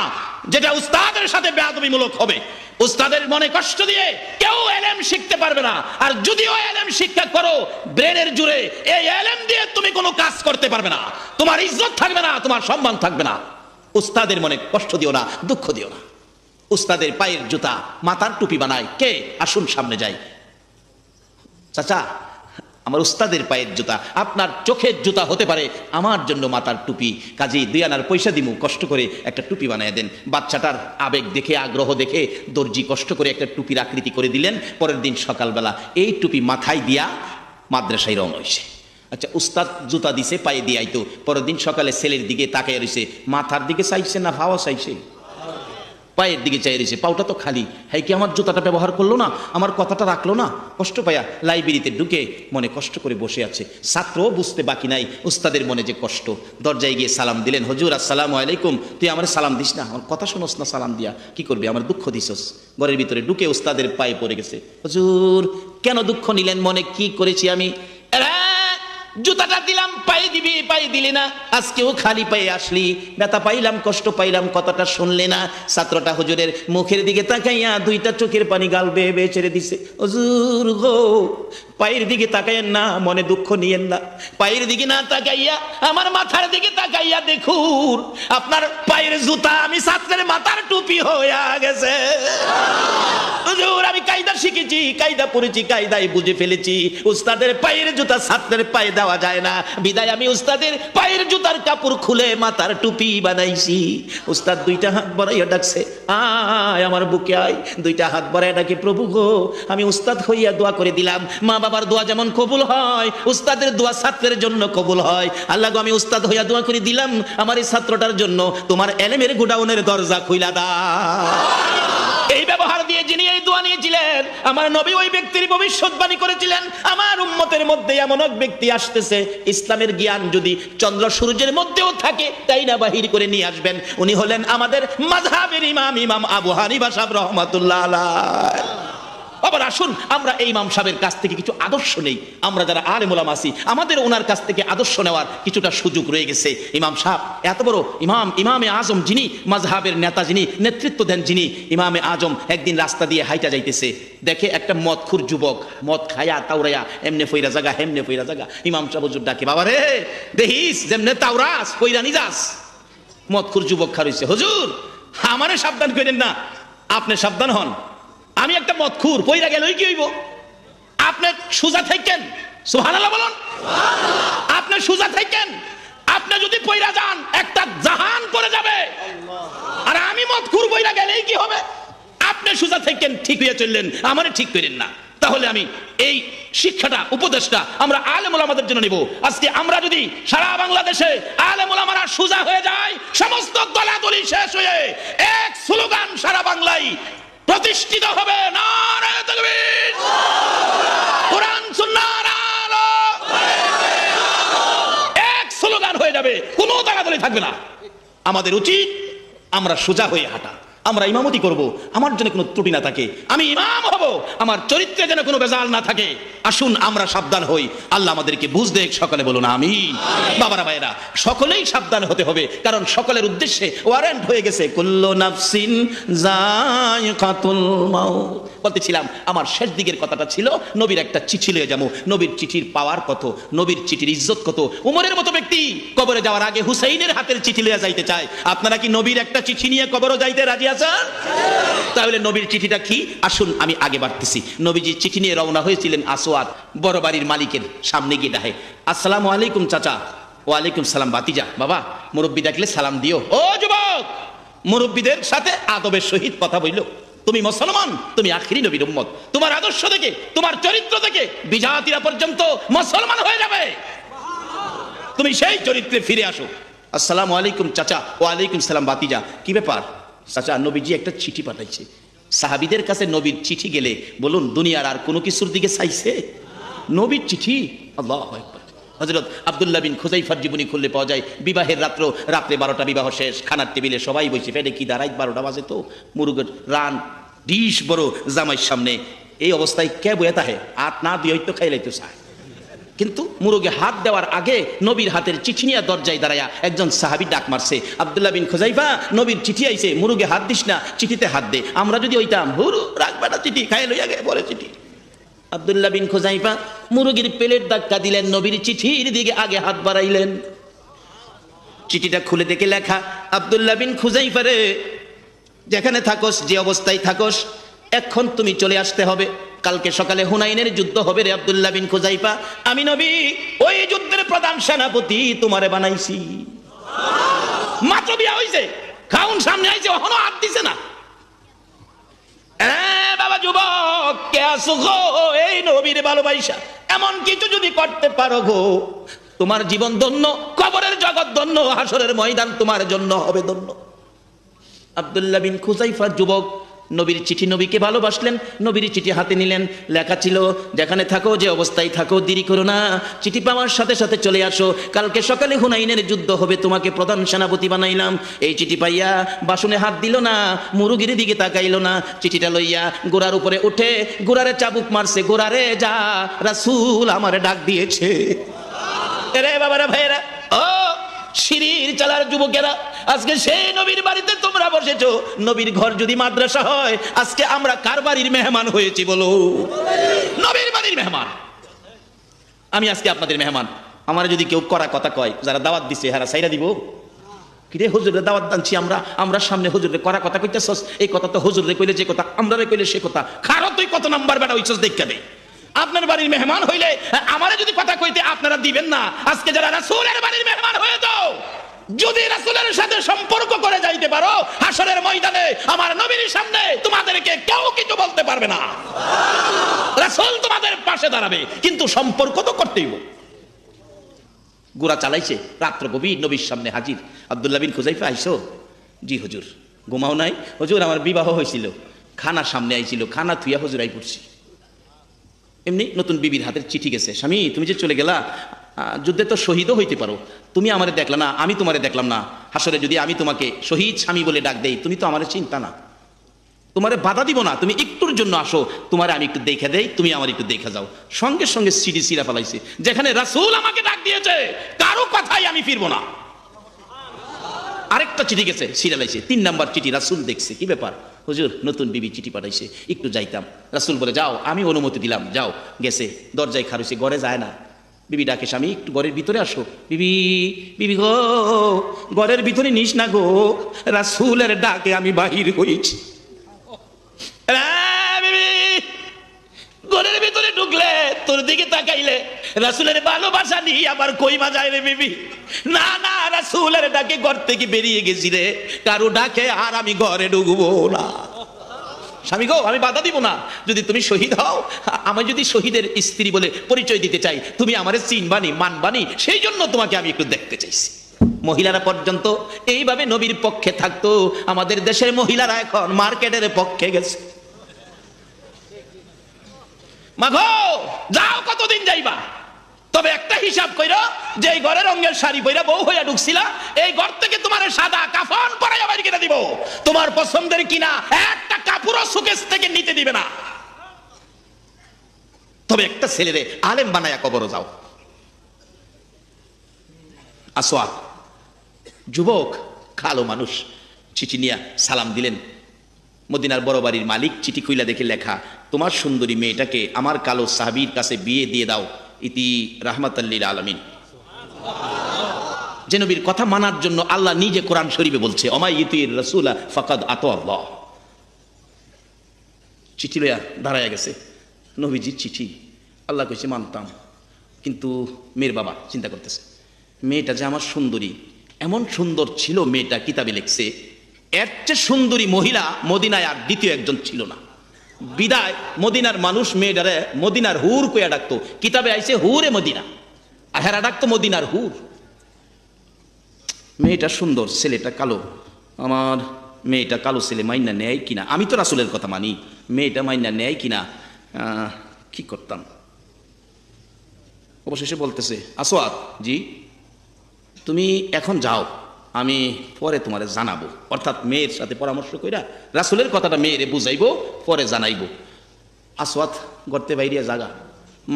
যেটা উস্তাদের সাথে বেয়াদবিমূলক হবে। উস্তাদের মনে কষ্ট দিয়ে কেউ ইলম শিখতে পারবে না, আর যদিও ইলম শিক্ষা করো ব্রেনের জোরে, এই ইলম দিয়ে তুমি কোনো কাজ করতে পারবে না, তোমার ইজ্জত থাকবে না, তোমার সম্মান থাকবে না। উস্তাদের মনে কষ্ট দিও না, দুঃখ দিও না। উস্তাদের পায়ের জুতা মাথার টুপি বানায় কে? আসুন সামনে যাই। চাচা আমার উস্তাদের পায়ের জুতা, আপনার চোখের জুতা হতে পারে, আমার জন্য মাথার টুপি, কাজেই 2 আনার পয়সা দিমু, কষ্ট করে একটা টুপি বানায় দেন। বাচ্চাটার আবেগ দেখে, আগ্রহ দেখে দর্জি কষ্ট করে একটা টুপির আকৃতি করে দিলেন। পরের দিন সকালবেলা এই টুপি মাথায় দিয়া মাদ্রাসায় রওনা হইছে। আচ্ছা উস্তাদ জুতা দিছে, পায়ে দিয়ে আইতো, পরের দিন সকালে ছেলের দিকে তাকায় রইছে, মাথার দিকে চাইছে না ভাওয়া চাইছে? পায়ের দিকে চাই রয়েছে, পাউটা তো খালি। হ্যাঁ কি আমার জুতাটা ব্যবহার করলো না, আমার কথাটা রাখলো না? কষ্ট পায়া লাইব্রেরিতে ঢুকে মনে কষ্ট করে বসে আছে। ছাত্র বুঝতে বাকি নাই উস্তাদের মনে যে কষ্ট। দরজায় গিয়ে সালাম দিলেন, হুজুর আসসালামু আলাইকুম। তুই আমার সালাম দিস না, আমার কথা শোনস না, সালাম দিয়া কি করবি, আমার দুঃখ দিছস। ঘরের ভিতরে ঢুকে উস্তাদের পায়ে পড়ে গেছে। হুজুর কেন দুঃখ নিলেন, মনে কি করেছি আমি? জুতাটা দিলাম, পায়ে দিবি, পায়ে দিলি না, আজকেও খালি পায়ে আসলি, ব্যথা পাইলাম, কষ্ট পাইলাম, কথাটা শুনলে না। ছাত্রটা হুজুরের মুখের দিকে তাকাইয়া 2টা চোখের পানি গাল বেয়ে বেয়ে ছেড়ে দিছে। হুজুর গো, পায়ের দিকে তাকাইয়েন না, মনে দুঃখ নিয়েন না, পায়ের দিকে না তাকাইয়া আমার মাথার দিকে তাকাইয়া দেখুন, আপনার পায়ের জুতা আমি ছাত্রের মাথার টুপি হয়ে গেছে। হুজুর আমি কায়দা শিখেছি, কায়দা পড়েছি, কায়দায় বুঝে ফেলেছি, উস্তাদের পায়ের জুতা ছাত্রের পায়ে দেওয়া যায় না, বিদায় আমি উস্তাদের পায়ের জুতার কাপড় খুলে মাথার টুপি বানাইছি। উস্তাদ 2টা হাত বাড়াইয়া ডাকছে, আয় আমার বুকে আয়। 2টা হাত বাড়াইয়া ডাকে, প্রভু গো আমি উস্তাদ হইয়া দোয়া করে দিলাম, মা বাবার দোয়া যেমন কবুল হয় উস্তাদের দোয়া ছাত্রের জন্য কবুল হয়। আল্লাহ গো আমি উস্তাদ হইয়া দোয়া করে দিলাম, আমার এই ছাত্রটার জন্য তোমার ইলমের গোডাউনের দরজা খুইলা দাও। এই ব্যবহার দিয়ে যিনি এই দোয়া নিয়েছিলেন, আমার নবী ওই ব্যক্তির ভবিষ্যৎবাণী করেছিলেন, আমার উম্মতের মধ্যে এমন এক ব্যক্তি আসতেছে, ইসলামের জ্ঞান যদি চন্দ্র সূর্যের মধ্যেও থাকে তাই না বাহির করে নিয়ে আসবেন। উনি হলেন আমাদের মাযহাবের ইমাম, ইমাম আবু হানিফা সাহেব রাহমাতুল্লাহ আলাইহি। আবার আসুন আমরা এই ইমাম সাহেবের কাছ থেকে কিছু আদর্শ নেই। আমরা যারা আলেম ওলামা আছি আমাদের ওনার কাছ থেকে আদর্শ নেওয়ার কিছুটা সুযোগ রয়ে গেছে। ইমাম সাহেব এত বড় ইমামে আজম যিনি, মাজহাবের নেতা যিনি, নেতৃত্ব দেন যিনি, ইমামে আজম একদিন রাস্তা দিয়ে হাইটা যাইতেছে, দেখে একটা মদখুর যুবক মদ খায়া তাওরায়া এমনে ফইরা জায়গা হেমনে ফইরা জায়গা। ইমাম সাহেব হুজুর ডাকে, বাবা রে দেখিস যেমনে তাওরাস কইরা নি যাস। মদখুর যুবক খারইছে, হুজুর আমারে সাবধান করেন না, আপনি সাবধান হন, আমি একটা মদখুর, পইরা গেলই কি হইব? আপনি সোজা থাকেন, সুবহানাল্লাহ বলুন, আপনি সোজা থাকেন, আপনি যদি পইরা যান একটা জাহান পড়ে যাবে, আর আমি মদখুর পইরা গেলেই কি হবে? আপনি সোজা থাকেন, ঠিক হয়ে চললেন, আমারে ঠিক করেন না। তাহলে আমি এই শিক্ষাটা, উপদেশটা আমরা আলেম ওলামাদের জন্য নিব। আজকে আমরা যদি সারা বাংলাদেশে আলেম ওলামারা সোজা হয়ে যায়, সমস্ত দলাদলি শেষ হয়ে এক স্লোগান সারা বাংলায় প্রতিষ্ঠিত হবে, নারায়ে তাকবীর, কোরআন সুন্নাহর আলো, এক স্লোগান হয়ে যাবে, কোনো দলাদলি থাকবে না। আমাদের উচিত আমরা সোজা হয়ে হাঁটা, আমরা ইমামতি করব, আমার জন্য কোনো ত্রুটি না থাকে, আমি ইমাম হব, আমার চরিত্রে যেন কোনো বেজাল না থাকে। আসুন আমরা সাবধান হই, আল্লাহ আমাদেরকে বুঝ দেখ, সকলে বলুন আমিন। বাবারা ভাইরা, সকলেই সাবধান হতে হবে, কারণ সকলের উদ্দেশ্যে ওয়ারেন্ট হয়ে গেছে, কুল্লু নাফসিন যায়িকাতুল মাউত। বলতেছিলাম আমার শেষ দিকের কথাটা ছিল নবীর একটা চিঠি লয়ে যাবো। নবীর চিঠির পাওয়ার কত, নবীর চিঠির ইজ্জত কত। উমরের মতো ব্যক্তি কবরে যাওয়ার আগে হুসাইনের হাতের চিঠি লইয়া যাইতে চায়। আপনারা কি নবীর একটা চিঠি নিয়ে কবরও যাইতে রাজি আছেন? তাহলে নবীর চিঠিটা কি? আসুন আমি আগে বাড়তেছি। নবীজি চিঠি নিয়ে রওনা হয়েছিলেন আসওয়াদ বড় বাড়ির মালিকের সামনে গিয়ে ডাহে, আসসালামু আলাইকুম চাচা। ওয়ালাইকুম সালাম বাতিজা। বাবা মুরব্বী ডাকলে সালাম দিও। ও যুবক, মুরব্বীদের সাথে আদবের সহিত কথা বইল। তুমি মুসলমান, তুমি আখিরি নবীর উম্মত, তোমার আদর্শ থেকে, তোমার চরিত্র থেকে বিজাতিরা পর্যন্ত মুসলমান হয়ে যাবে। তুমি সেই চরিত্রে ফিরে আসো। আসসালামু আলাইকুম চাচা। ওয়ালাইকুম সালাম বাতিজা। কি ব্যাপার চাচা? নবীজি একটা চিঠি পাঠাইছে। সাহাবীদের কাছে নবীর চিঠি গেলে বলুন দুনিয়ার আর কোনো কিছুর দিকে চাইছে? নবীর চিঠি, আল্লাহু আকবার। হযরত আব্দুল্লাহ বিন খুযাইফার জীবনী খুললে পাওয়া যায়, বিবাহের রাত্রে 12টা বিবাহ শেষ, খানার টেবিলে সবাই বসে, পেটে কি দাঁড়াই 12টা বাজে, তো মুরগের রান ডিশ বড় জামাইয়ের সামনে। এই অবস্থায় কে বয়ে তাহে হাত না দিয়ে হয়তো খাইলাইতো চায়, কিন্তু মুরগে হাত দেওয়ার আগে নবীর হাতের চিঠি নিয়ে দরজায় দাঁড়ায়া একজন সাহাবী ডাক মারছে, আব্দুল্লাহ বিন খুযাইফা নবীর চিঠি আইছে, মুরগে হাত দিস না, চিঠিতে হাত দে। আমরা যদি হইতাম হুরু রাখবে না চিঠি, খাই লইয়া গে পরে চিঠি। আব্দুল্লাহ বিন খুযাইফা মুরগির পেলের ধাক্কা দিলেন, নবীর চিঠির দিকে আগে হাত বাড়াইলেন। চিঠিটা খুলে দেখে লেখা, আব্দুল্লাহ বিন খুযাইফা রে, যেখানে থাকোস, যে অবস্থায় থাকোস, এখন তুমি চলে আসতে হবে। কালকে সকালে হুনাইনের যুদ্ধ হবে রে আব্দুল্লাহ বিন খুযাইফা, আমি নবী ওই যুদ্ধের প্রধান সেনাপতি তোমারে বানাইছি। মাত্র বিয়া হইছে, খাউন সামনে আইছে, এখনো হাত দিছে না। বাবা যুবক কে আসো গো, এই নবীর ভালোবাসা এমন কিছু যদি করতে পারো গো, তোমার জীবন ধন্য, কবরের জগৎ ধন্য, হাসরের ময়দান তোমার জন্য হবে ধন্য। আব্দুল্লাহ বিন খুযাইফা যুবক নবীর চিঠি, নবীকে ভালোবাসলেন, নবীর চিঠি হাতে নিলেন। লেখা ছিল, যেখানে থাকো, যে অবস্থায় থাকো, দেরি করো না, চিঠি পাওয়ার সাথে সাথে চলে আসো। কালকে সকালে হুনাইনের যুদ্ধ হবে, তোমাকে প্রধান সেনাপতি বানাইলাম। এই চিঠি পাইয়া বাসনে হাত দিল না, মুরগির দিকে তাকাইল না, চিঠিটা লইয়া গোড়ার উপরে উঠে গোড়ারে চাবুক মারছে। গোড়ারে যা, রাসূল আমারে ডাক দিয়েছে। রে বাবারা ভাইরা, ও শিরির চালার যুবকেরা, আজকে সেই নবীর বাড়িতে তোমরা বসেছো। নবীর ঘর যদি মাদ্রাসা হয়, আজকে আমরা কার বাড়ির মেহমান হয়েছি বলো? নবীর বাড়ির মেহমান। আমি আজকে আপনাদের মেহমান। আমার যদি কেউ করা কথা কয়, যারা দাওয়াত দিছে হারা সাইরা দিব। কিরে হুজুরে দাওয়াত দানছি আমরা সামনে হুজুরে করা কথা কইতেছস, এই কথা তো হুজুরে কইলে যে কথা, আমরা কইলে সে কথা। খারো তুই কত নাম্বার বেটা হইছস দেখতে দে। আপনার বাড়ির মেহমান হইলে আমারে যদি কথা কইতে আপনারা দিবেন না। আজকে যারা রাসূলের বাড়ির মেহমান হয়ে যাও, যদি রাসূলের সাথে সম্পর্ক করে যাইতে পারো, হাসরের ময়দানে আমার নবীর সামনে তোমাদেরকে কেউ কিছু বলতে পারবে না। রাসূল তোমাদের পাশে দাঁড়াবে, কিন্তু সম্পর্ক তো করতেই হবে। গোরা চালাইছে, রাত্র গভীর, নবীর সামনে হাজির। আব্দুল্লাহ বিন খুযাইফা, আইসো? জি হুজুর। ঘুমাও নাই? হুজুর আমার বিবাহ হয়েছিল, খানা সামনে আইছিল, খানা থুইয়া হুজুর আই পড়ছি। এমনি নতুন বিবির হাতের চিঠি গেছে, স্বামী তুমি যে চলে গেলা, যুদ্ধে তো শহীদও হইতে পারো, তুমি আমারে দেখলা না, আমি তোমারে দেখলাম না, হাসরে যদি আমি তোমাকে শহীদ স্বামী বলে ডাক দেই, তুমি তো আমার চিন্তা না। তোমারে বাধা দিব না, তুমি একটুর জন্য আসো, তোমারে আমি একটু দেখে দেই, তুমি আমার একটু দেখে যাও। সঙ্গে সঙ্গে সিডি সিরা ফেলাইছে, যেখানে রাসূল আমাকে ডাক দিয়েছে কারো কথাই আমি ফিরবো না। আরেকটা চিঠি গেছে, সিরিয়ালাইছে, 3 নাম্বার চিঠি। রাসূল দেখছে, কি ব্যাপার হুজুর, নতুন বিবি চিঠি পাঠাইছে, একটু যাইতাম। রাসূল বলে যাও, আমি অনুমতি দিলাম, যাও। গেছে, দরজায় খাড়ুছে, ঘরে যায় না। বিবি ডাকে, স্বামী একটু ঘরের ভিতরে আসো। বিবি, বিবি গো, ঘরের ভিতরে নিস না গো, রাসূলের ডাকে আমি বাহির হইছি। ঘরের ভিতরে ঢুকলে, তোর দিকে তাকাইলে রাসূলের ভালোবাসা নিয়ে আবার কইমা যায় রে বিবি। না না, রাসূলের ডাকে ঘর থেকে বেরিয়ে গেছি রে, কারো ডাকে আর আমি ঘরে ঢুকবো না। স্বামী গো, আমি বাধা দিব না, যদি তুমি শহীদ হও, আমি যদি শহীদের স্ত্রী বলে পরিচয় দিতে চাই, তুমি আমারে চিনবানি মানবানি, সেই জন্য তোমাকে আমি একটু দেখতে চাইছি। মহিলারা পর্যন্ত এইভাবে নবীর পক্ষে থাকতো, আমাদের দেশের মহিলারা এখন মার্কেটের পক্ষে গেছে। মাগো যাও, কতদিন যাইবা? তবে একটা হিসাব কইরো, যে এই ঘরের রঙের শাড়ি পইরা বউ হইয়া ঢুকছিলা, এই ঘর থেকে তোমার সাদা কাফন পরাইয়া বাইরে কিনে দিব। তোমার পছন্দের কিনা একটা কাপড়ও সুকেস থেকে নিতে দিবে না। তবে একটা ছেলেরে আলেম বানায়া কবরও যাও। আসওয়াদ যুবক, কালো মানুষ, চিঠি নিয়া সালাম দিলেন। মদিনার বড় বাড়ির মালিক চিঠি খুইলা দেখে লেখা, তোমার সুন্দরী মেয়েটাকে আমার কালো সাহাবীর কাছে বিয়ে দিয়ে দাও, ইতি রাহমাতাল লিল আলামিন। যে নবীর কথা মানার জন্য আল্লাহ নিজে কোরআন শরীফে বলছে, অমাই ইতির রাসূলা ফাকাদ আতা আল্লাহ। চিঠি লইয়া দাঁড়ায় গেছে, নবীজির চিঠি। আল্লাহ কইছে মানতাম, কিন্তু মেয়ের বাবা চিন্তা করতেছে, মেয়েটা যে আমার সুন্দরী, এমন সুন্দর ছিল মেয়েটা, কিতাবে লিখছে এর চেয়ে সুন্দরী মহিলা মদিনায় আর দ্বিতীয় একজন ছিল না। বিদায় মদিনার মানুষ মেয়েটারে মদিনার হুর কইয়া ডাকতো, কিতাবে আইছে হুরে মদিনা, আর হেরা ডাকতো মদিনার হুর। মেয়েটা সুন্দর, ছেলেটা কালো, আমার মেয়েটা কালো ছেলে মাইনা নেয় কিনা, আমি তো রাসূলের কথা মানি, মেয়েটা মাইনা নেয় কিনা, কি করতাম? অবশেষে বলতেছে, আসওয়াদ জি, তুমি এখন যাও, আমি পরে তোমারে জানাবো। অর্থাৎ মেয়ের সাথে পরামর্শ কইরা রাসূলের কথাটা মেয়েরে বুঝাইবো, পরে জানাইবো। আসওয়াদ গর্তে বাইরিয়া জাগা,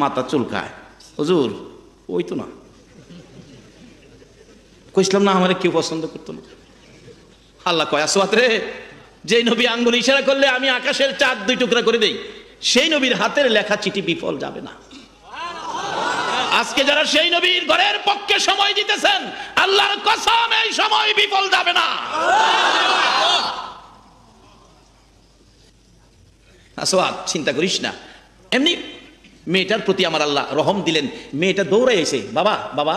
মাথা চুলকায়, হুজুর ওই তো না, কইছিলাম না আমারে কেউ পছন্দ করতো না। আল্লাহ কয়, আসওয়াদ রে, যেই নবী আঙ্গুল ইশারা করলে আমি আকাশের চাঁদ 2 টুকরা করে দেই, সেই নবীর হাতের লেখা চিঠি বিফল যাবে না। আজকে যারা সেই নবীর ঘরের পক্ষে সময় দিতেছেন, আল্লাহর কসম এই সময় বিফল যাবে না। আসওয়াদ চিন্তা করিস না। এমনি মেয়েটার প্রতি আমার আল্লাহ রহম দিলেন, মেয়েটা দৌড়ে এসে, বাবা বাবা,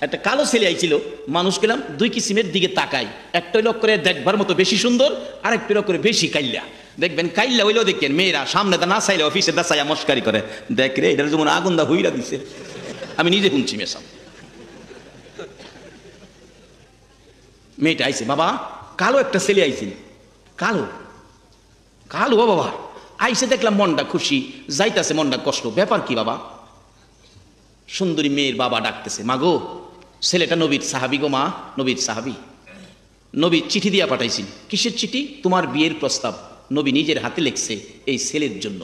একটা কালো ছেলে আইছিল, মানুষ গেলাম 2 কিসিমের দিকে তাকাই, একটা লোক করে দেখবার মতো বেশি সুন্দর, আর একটা লোক করে বেশি কাইল্লা। দেখবেন কাইল্লা হইলেও দেখেন মেয়েরা সামনে দা না চাইলে অফিসে দা চাইয়া মস্কারি করে, দেখ রে এটার যেমন আগুন দা হইরা দিছে, আমি নিজে শুনছি মেশাম। মেয়েটা আইছে, বাবা কালো একটা ছেলে আইছিল, কালো কালো বাবা আইসে, দেখলাম মনটা খুশি, যাইতাছে মনটা কষ্ট, ব্যাপার কি বাবা? সুন্দরী মেয়ের বাবা ডাকতেছে, মাগো ছেলেটা নবীর সাহাবী গো মা, নবীর সাহাবী, নবী চিঠি দিয়া পাঠাইছিল। কিসের চিঠি? তোমার বিয়ের প্রস্তাব, নবী নিজের হাতে লিখছে এই ছেলের জন্য।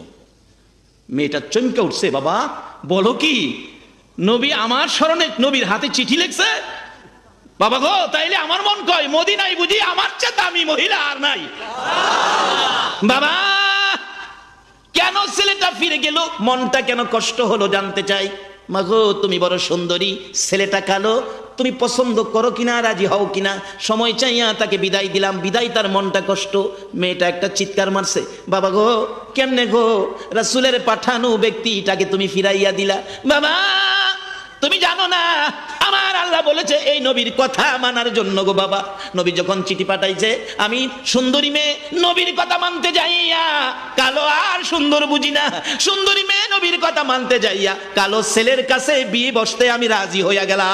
মেয়েটা চমকে উঠছে, বাবা বলো কি, নবী আমার স্মরণে নবীর হাতে চিঠি লিখছে? বাবা গো, তাইলে আমার মন কয় মদিনায় বুঝি আমার চেয়ে দামি মহিলা আর নাই। বাবা কেন ছেলেটা ফিরে গেল, মনটা কেন কষ্ট হলো জানতে চাই। মাগো তুমি বড় সুন্দরী, ছেলেটা কালো, তুমি পছন্দ করো কিনা, রাজি হও কিনা? সময় চাইয়া তাকে বিদায় দিলাম, বিদায় তার মনটা কষ্ট। মেয়েটা একটা চিৎকার মারছে, বাবা গো কেমনে গো, রাসূলের পাঠানো ব্যক্তিটাকে তুমি ফিরাইয়া দিলা। বাবা তুমি জানো না আমার আল্লাহ বলেছে এই নবীর কথা মানার জন্য গো বাবা। নবী যখন চিঠি পাঠাইছে, আমি সুন্দরী মেয়ে নবীর কথা মানতে যাইয়া কালো আর সুন্দর বুঝি না, সুন্দরী মেয়ে নবীর কথা মানতে যাইয়া কালো ছেলের কাছে বিয়ে বসতে আমি রাজি হইয়া গেলাম।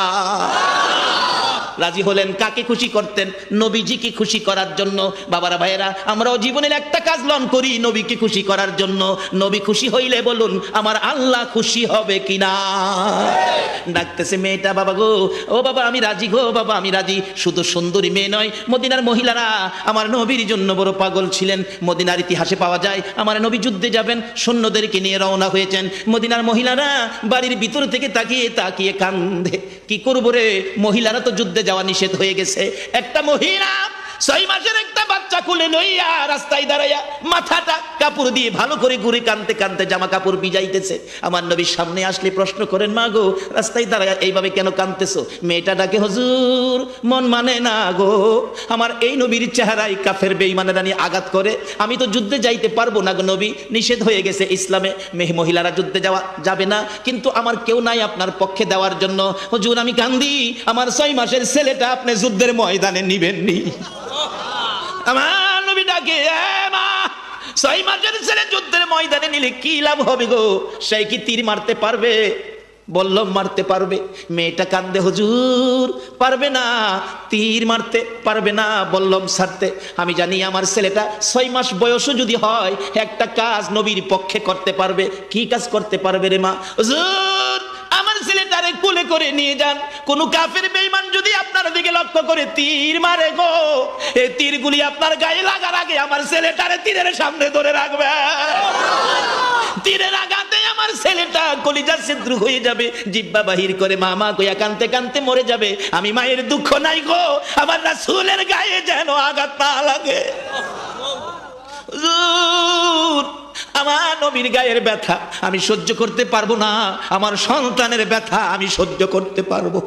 রাজি হলেন কাকে খুশি করতেন? নবীজিকে খুশি করার জন্য। বাবারা ভাইয়েরা, আমরাও জীবনের একটা কাজ লন করি নবীকে খুশি করার জন্য। নবী খুশি হইলে বলুন আমার আল্লাহ খুশি হবে কিনা? ডাকতেছে মেয়েটা, বাবা গো, ও বাবা আমি রাজি গো, বাবা আমি রাজি। শুধু সুন্দরী মেয়ে নয়, মদিনার মহিলারা আমার নবীর জন্য বড় পাগল ছিলেন। মদিনার ইতিহাসে পাওয়া যায় আমার নবী যুদ্ধে যাবেন, সৈন্যদেরকে নিয়ে রওনা হয়েছেন। মদিনার মহিলারা বাড়ির ভিতর থেকে তাকিয়ে তাকিয়ে কান্দে। কি করবো রে, মহিলারা তো যুদ্ধে যাওয়া নিষেধ হয়ে গেছে। একটা মহিলা 6 মাসের একটা বাচ্চা কোলে লইয়া রাস্তায় দাঁড়াইয়া মাথাটা কাপড় দিয়ে ভালো করে ঘুরে কানতে কানতে জামা কাপড় ভিজাইতেছে। আমার নবীর সামনে আসলে প্রশ্ন করেন, মা গো রাস্তায় দাঁড়াইয়া এইভাবে কেন কানতেছো? মেয়েটা ডাকে, হুজুর মন মানে না গো, আমার এই নবীর চেহারায় কাফের বেঈমানেরা নিয়ে আঘাত করে, আমি তো যুদ্ধে যাইতে পারবো না গো নবী, নিষেধ হয়ে গেছে ইসলামে, মহিলারা যুদ্ধে যাওয়া যাবে না, কিন্তু আমার কেউ নাই আপনার পক্ষে দেওয়ার জন্য। হুজুর আমি কান্দি, আমার 6 মাসের ছেলেটা আপনি যুদ্ধের ময়দানে নিবেননি। আমার নবী ডাকে, মা 6 মাসের ছেলে যুদ্ধের ময়দানে নিলে কি লাভ হবে গো? সে কি তীর মারতে পারবে? বললাম মারতে পারবে। মেয়েটা কান্দে, হুজুর পারবে না, তীর মারতে পারবে না, বললাম ছাড়তে। আমি জানি আমার ছেলেটা 6 মাস বয়সও যদি হয় একটা কাজ নবীর পক্ষে করতে পারবে। কি কাজ করতে পারবে রে মা? হুজুর আমার ছেলেটারে কোলে করে নিয়ে যান, কোন কাফের বেঈমান যদি আপনার দিকে লক্ষ্য করে তীর মারে গো, এই তীরগুলি আপনার গায়ে লাগার আগে আমার ছেলেটারে তীরের সামনে ধরে রাখবে। তীরের আঘাতে আমার ছেলেটা কলিজা ছিদ্র হয়ে যাবে, জিহ্বা বাহির করে মা মা কইয়া কানতে কানতে মরে যাবে। আমি মায়ের দুঃখ নাই গো, আমার রাসূলের গায়ে যেন আঘাত না লাগে। আমার নবীর গায়ের ব্যথা আমি সহ্য করতে পারবো না, আমার সন্তানের ব্যথা আমি সহ্য করতে পারবো।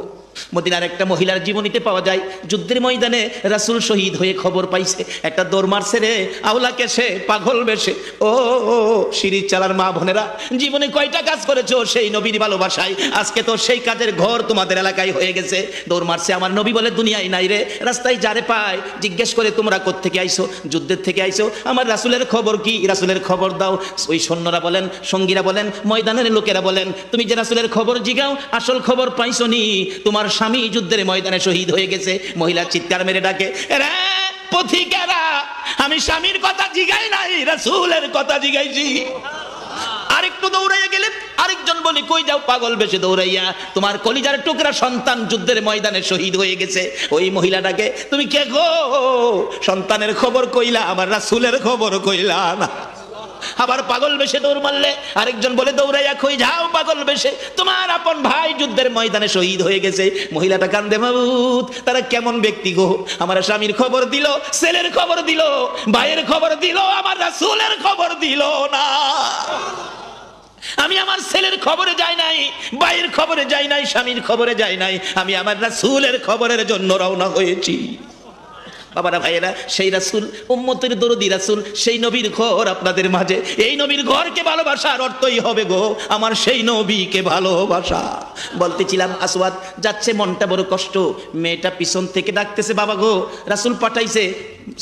মদিনার একটা মহিলার জীবনীতে পাওয়া যায়, যুদ্ধের ময়দানে রাসূল শহীদ হয়ে খবর পাইছে, একটা দৌড় মারছে রে আওলাকে, সে পাগল বেশে। ও সিঁড়ি চালার মা বোনেরা, জীবনে কয়টা কাজ করেছো সেই নবীর ভালোবাসায়? আজকে তো সেই কাজের ঘর তোমাদের এলাকায় হয়ে গেছে। দৌড় মারছে আমার নবী বলে দুনিয়ায় নাই রে, রাস্তায় যারে পায় জিজ্ঞেস করে তোমরা কোত্থেকে আইছো? যুদ্ধের থেকে আইছো। আমার রাসূলের খবর কি? রাসূলের খবর দাও। ওই সৈন্যরা বলেন, সঙ্গীরা বলেন, ময়দানের লোকেরা বলেন, তুমি যে রাসূলের খবর জিগাও আসল খবর পাইছো নি, তোমার স্বামী যুদ্ধের ময়দানে শহীদ হয়ে গেছে। মহিলা চিৎকার মেরে ডাকে, রে পথিকেরা, আমি স্বামীর কথা জিগাই নাই, রাসূলের কথা জিগাইছি। আরেকটু দৌড়াইয়া গেলেন, আরেকজন বলে, কই যাও পাগল বেশে দৌড়াইয়া, তোমার কলিজার টুকরা সন্তান যুদ্ধের ময়দানে শহীদ হয়ে গেছে। ওই মহিলাটাকে, তুমি কে গো? সন্তানের খবর কইলা, আমার রাসূলের খবর কইলা না। আবার পাগল বেশে দৌড় মারলে, আরেকজন বলে দৌড়াইয়া, কই যাও পাগল বেশে, তোমার আপন ভাই যুদ্ধের ময়দানে শহীদ হয়ে গেছে। মহিলাটা কান্দে, মাবুদ তারা কেমন ব্যক্তি গো, আমার স্বামীর খবর দিল, ছেলের খবর দিল, ভাইয়ের খবর দিল, আমার রাসূলের খবর দিল না। আমি আমার ছেলের খবরে যাই নাই, ভাইয়ের খবরে যাই নাই, স্বামীর খবরে যাই নাই, আমি আমার রাসূলের খবরের জন্য রওনা হয়েছি। বাবারা ভাইয়েরা, সেই রাসূল উম্মতের দরদি রাসূল, সেই নবীর ঘর আপনাদের মাঝে। এই নবীর ঘরকে ভালোবাসার অর্থই হবে গো আমার সেই নবীকে ভালোবাসা। বলতেছিলাম আসওয়াদ যাচ্ছে, মনটা বড় কষ্ট। মেয়েটা পিছন থেকে ডাকতেছে, বাবা গো রাসূল পাঠাইছে,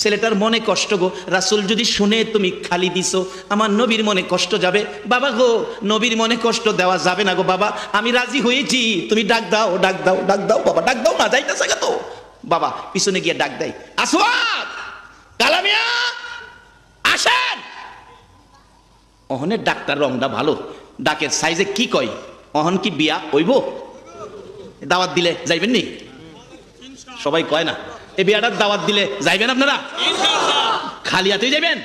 ছেলেটার মনে কষ্ট গো, রাসূল যদি শুনে তুমি খালি দিছো, আমার নবীর মনে কষ্ট যাবে। বাবা গো নবীর মনে কষ্ট দেওয়া যাবে না গো বাবা, আমি রাজি হয়েছি, তুমি ডাক দাও, ডাক দাও, ডাক দাও বাবা, ডাক দাও না, যাইতেছে তো। বাবা পিছনে গিয়ে ডাক দেয়, আসওয়াদ কালামিয়া আসেন। অহনের ডাক্তার রংটা ভালো, ডাকের সাইজে কি কয়, অহন কি বিয়া হইব? দাওয়াত দিলে যাইবেন নি? সবাই কয় না, এই বিয়াটার দাওয়াত দিলে যাইবেন আপনারা? খালি হাতেই যাইবেন?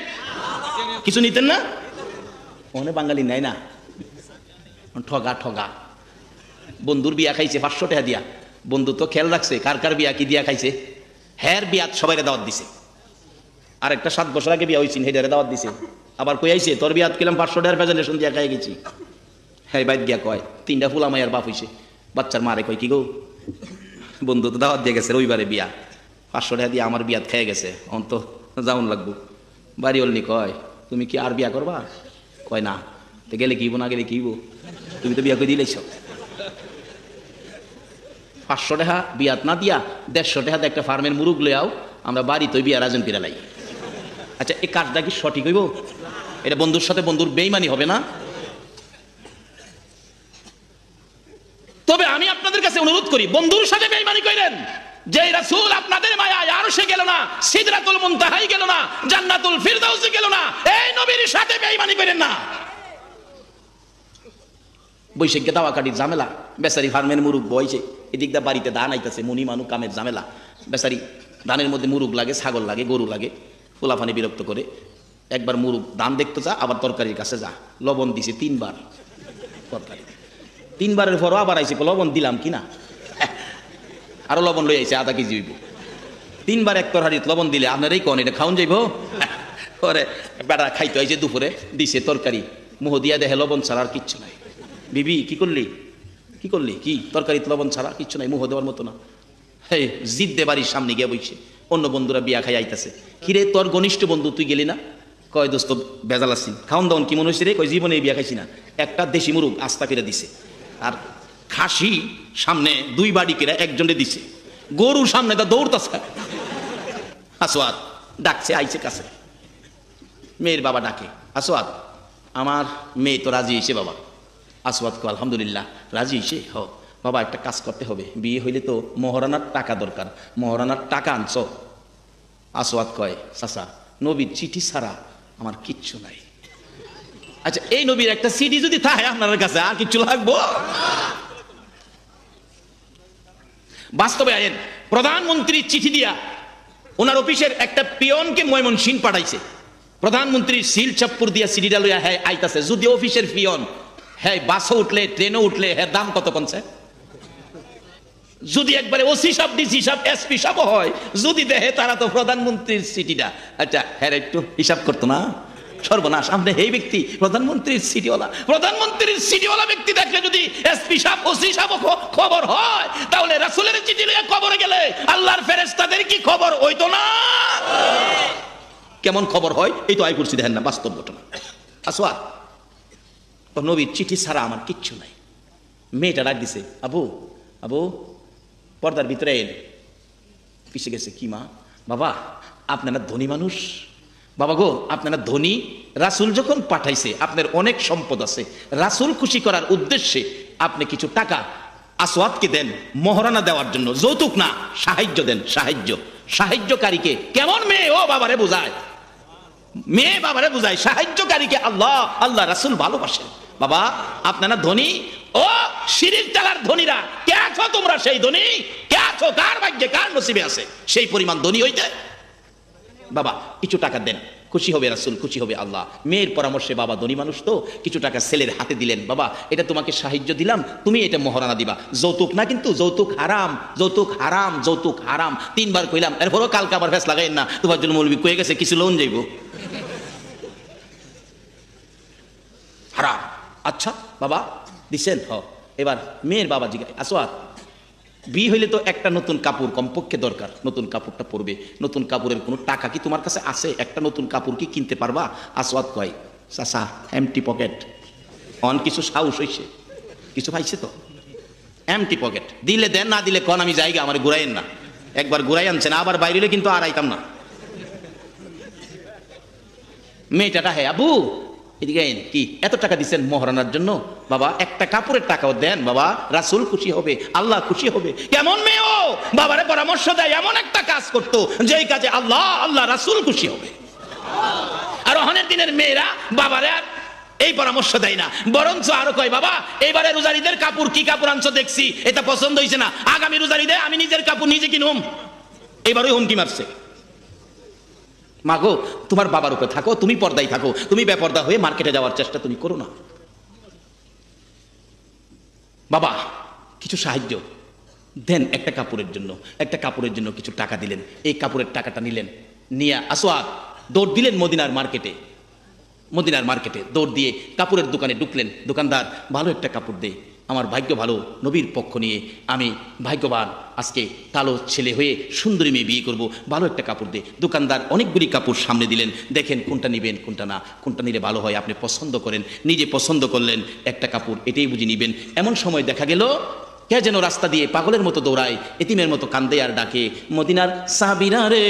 কিছু নিতেন না? ওখানে বাঙালি নেয় না, ঠগা ঠগা। বন্ধুর বিয়া খাইছে 500 টাকা দিয়া, বন্ধু তো খেয়াল রাখছে কার কার বিয়া কি দিয়া খাইছে, হ্যার বিয়া সবাই দাওয়াত দিছে। আর একটা 7 বছর আগে বিয়া হয়েছিল, হেডারে দাওয়াত দিছে। আবার কই আইছে, তোর বিয়াত কিলাম 500 টাকার প্রেজেন্টেশন দিয়া খাই গেছি। হ্যাঁ বাইত গিয়া কয় 3টা ফুলা মাইয়ার বাপ হইছে। বাচ্চার মারে কয়, কি গো বন্ধু তো দাওয়াত দিয়ে গেছে, রবিবারে বিয়া, 500 টাকা দিয়ে আমার বিয়াত খেয়ে গেছে, অন্ত যাউন লাগবো। বাড়ি অলনি কয়, তুমি কি আর বিয়া করবা? কয় না। তো গেলে কিব না গেলে কিব, তুমি তো বিয়া করে দিলেছ। 500 টাকা বিয়াত না দিয়া 150 টাকা একটা ফার্মের মুরুগ লইয়াও আমরা বাড়িতে বিয়ার আয়োজন পিরালাই। আচ্ছা এই কাজটা কি সঠিক হইব? এটা বন্ধুর সাথে বন্ধুর বেইমানি হবে না? তবে আমি আপনাদের কাছে অনুরোধ করি, বন্ধুর সাথে বেইমানি করেন, যে রাসূল আপনাদের মায়ায় আরশে গেল না, সিদরাতুল মুনতাহায় গেল না, জান্নাতুল ফিরদাউসে গেল না, এই নবীর সাথে বেঈমানি করেন না। বৈশাখে দাওয়া কাটির ঝামেলা, বেচারি ফার্মের মুরুগ বইছে, এদিক দা বাড়িতে ধান আইতাছে, মনি মানু কামের ঝামেলা, বেচারি ধানের মধ্যে মুরুগ লাগে, ছাগল লাগে, গরু লাগে, ফুলাফানি বিরক্ত করে। একবার মুরুগ ধান দেখতে যা, আবার তরকারির কাছে যা, লবণ দিছে 3 বার তরকারি, 3 বারের পরও আবার আইছে, লবণ দিলাম কিনা, আরো লবণ লই আইছে আধা কেজি হইব। 3 বার এক তরকারিতে লবণ দিলে আপনার এই কন এটা খাওন যাইব? পরে বেড়া খাইতে আইছে, দুপুরে দিছে তরকারি, মুহ দিয়া দেখে লবণ ছাড়া আর কিচ্ছু নাই। বিবি কি করলি, কি করলি, কি তরকারিতে লবণ ছাড়া কিচ্ছু নাই, মুহ দেওয়ার মতো না। হ্যাঁ, জিদ্দে বাড়ির সামনে গিয়ে বইছে, অন্য বন্ধুরা বিয়া খাই আইতাছে। কিরে তোর ঘনিষ্ঠ বন্ধু, তুই গেলি না? কয় দোস্ত বেজাল আসছি, খাওন দাওন কি মনে হয়েছে রে? কয় জীবনে বিয়া খাইছি না। একটা দেশি মুরুগ আস্তা করে দিছে, আর খাসি সামনে 2 বাড়ি কেরা একজনে দিছে, গরু সামনে তা দৌড়তাছে। আসোয়াদ ডাকছে, আইছে কাছে, মেয়ের বাবা ডাকে, আসোয়াদ আমার মেয়ে তো রাজি হয়েছে বাবা। আসওয়াদ কয় আলহামদুলিল্লাহ, রাজি হয়েছে? হ বাবা, একটা কাজ করতে হবে, বিয়ে হইলে তো মহারানার টাকা দরকার, মহারানার টাকা আনছ? আসওয়াদ কয় চাচা, নবীর চিঠি ছাড়া আমার কিচ্ছু নাই। আচ্ছা, এই নবীর একটা সিডি যদি থাকে আপনার কাছে, আর কিচ্ছু লাগবো? বাস্তবে আইন, প্রধানমন্ত্রী চিঠি দিয়া ওনার অফিসের একটা পিয়নকে ময়মনসিংহ পাঠাইছে, প্রধানমন্ত্রীর সিল চাপ্পুর দিয়া সিডিটা লইয়া হ্যাঁ আইতাছে। যদি অফিসের পিয়ন হ্যাঁ বাসে উঠলে ট্রেনে উঠলে হ্যাঁ দাম কত কমছে? যদি একবারে ওসি সাহেব ডিসি সাহেব এসপি সাহেব হয়, যদি দেখে তারা তো প্রধানমন্ত্রীর সিটিটা, আচ্ছা হ্যাঁ একটু হিসাব করতো না? সর্বনাশ, আপনি এই ব্যক্তি প্রধানমন্ত্রীর সিটিওয়ালা, প্রধানমন্ত্রীর সিটিওয়ালা ব্যক্তি দেখলে যদি এসপি সাহেব ওসি সাহেব খবর হয়, তাহলে রাসূলের চিঠি লইয়া কবরে গেলে আল্লাহর ফেরেশতাদের কি খবর হইতো না? কেমন খবর হয় এই তো আই করছি, দেখেন না বাস্তব ঘটনা। আসওয়াদ নবীর চিঠি ছাড়া আমার কিচ্ছু নাই। মেয়েটা ডাক দিছে, আবু আবু পর্দার ভিতরে এল, পিছে গেছে, কি মা? বাবা আপনারা ধনী মানুষ, বাবা গো আপনারা ধনী, রাসূল যখন পাঠাইছে আপনার অনেক সম্পদ আছে, রাসূল খুশি করার উদ্দেশ্যে আপনি কিছু টাকা আসওয়াদকে দেন মহারানা দেওয়ার জন্য, যৌতুক না, সাহায্য দেন, সাহায্য। সাহায্যকারীকে কেমন মেয়ে ও বাবারে বোঝায়, মেয়ে বাবারে বুঝায়, সাহায্যকারীকে আল্লাহ আল্লাহ রাসূল ভালোবাসেন। বাবা আপনারা ধনী, ও শিরিক চালার ধনীরা, কে আছো তোমরা? সেই ধনী কে আছো? কার ভাগ্যে কার নসিবে আছে সেই পরিমাণ ধনী হইতে? বাবা কিছু টাকা দেন, খুশি হবে রাসূল, খুশি হবে আল্লাহ। মেয়ের পরামর্শে বাবা ধনী মানুষ তো কিছু টাকা ছেলের হাতে দিলেন, বাবা এটা তোমাকে সাহায্য দিলাম, তুমি এটা মহারানা দিবা, যৌতুক না কিন্তু, যৌতুক হারাম, যৌতুক হারাম, যৌতুক হারাম। 3 বার কইলাম, এরপরও কালকে আবার ফেস লাগাইন না, তোমার জন্য মৌলবি কয়ে গেছে কিছু লোন যাইব, হারাম। আচ্ছা বাবা দিছেন? হ। এবার মেয়ের বাবা জিজ্ঞাসা, আসওয়াদ বিয়ে হইলে তো একটা নতুন কাপড় কমপক্ষে দরকার, নতুন কাপড়টা পরবে, নতুন কাপড়ের কোনো টাকা কি তোমার কাছে আছে? একটা নতুন কাপড় কি কিনতে পারবা? আসওয়াদ কয় চাচা এমটি পকেট, অন কিছু সাহস হইছে, কিছু পাইছে তো, এমটি পকেট, দিলে দেন, না দিলে কন আমি জায়গা আমার ঘুরাইয়েন না। একবার ঘুরাই আনছেন, আবার বাইরে কিন্তু আর আইতাম না। মেয়েটাটা হ্যাঁ আবু এদিকে কি এত টাকা দিচ্ছেন মহারানার জন্য? বাবা একটা কাপড়ের টাকাও দেন, বাবা রাসূল খুশি হবে, আল্লাহ খুশি হবে। কেমন মেয়ে ও বাবারে পরামর্শ দেয় এমন একটা কাজ করতো যেই কাজে আল্লাহ আল্লাহ রাসূল খুশি হবে। আর ওখানের দিনের মেয়েরা বাবারে আর এই পরামর্শ দেয় না, বরঞ্চ আরো কয় বাবা এইবারে রোজারিদের কাপড় কি কাপড় আনছো দেখছি, এটা পছন্দ হয়েছে না, আগামী রোজারিদে আমি নিজের কাপড় নিজে কিনুম। এবারই হুমকি মারছে, মাগো তোমার বাবার উপরে থাকো, তুমি পর্দায় থাকো, তুমি বেপর্দা হয়ে মার্কেটে যাওয়ার চেষ্টা তুমি করো না। বাবা কিছু সাহায্য দেন একটা কাপড়ের জন্য, একটা কাপড়ের জন্য কিছু টাকা দিলেন, এই কাপড়ের টাকাটা নিলেন, নিয়ে আসওয়াদ দৌড় দিলেন মদিনার মার্কেটে, মদিনার মার্কেটে দৌড় দিয়ে কাপড়ের দোকানে ঢুকলেন। দোকানদার ভালো একটা কাপড় দে, আমার ভাগ্য ভালো, নবীর পক্ষ নিয়ে আমি ভাগ্যবান, আজকে কালো ছেলে হয়ে সুন্দরী মেয়ে বিয়ে করব, ভালো একটা কাপড় দে। দোকানদার অনেকগুলি কাপড় সামনে দিলেন, দেখেন কোনটা নেবেন কোনটা না, কোনটা নিলে ভালো হয় আপনি পছন্দ করেন। নিজে পছন্দ করলেন একটা কাপড়, এটাই বুঝি নিবেন। এমন সময় দেখা গেল কে যেন রাস্তা দিয়ে পাগলের মতো দৌড়ায়, এতিমের মতো কান্দে আর ডাকে, মদিনার সাহাবীরা রে,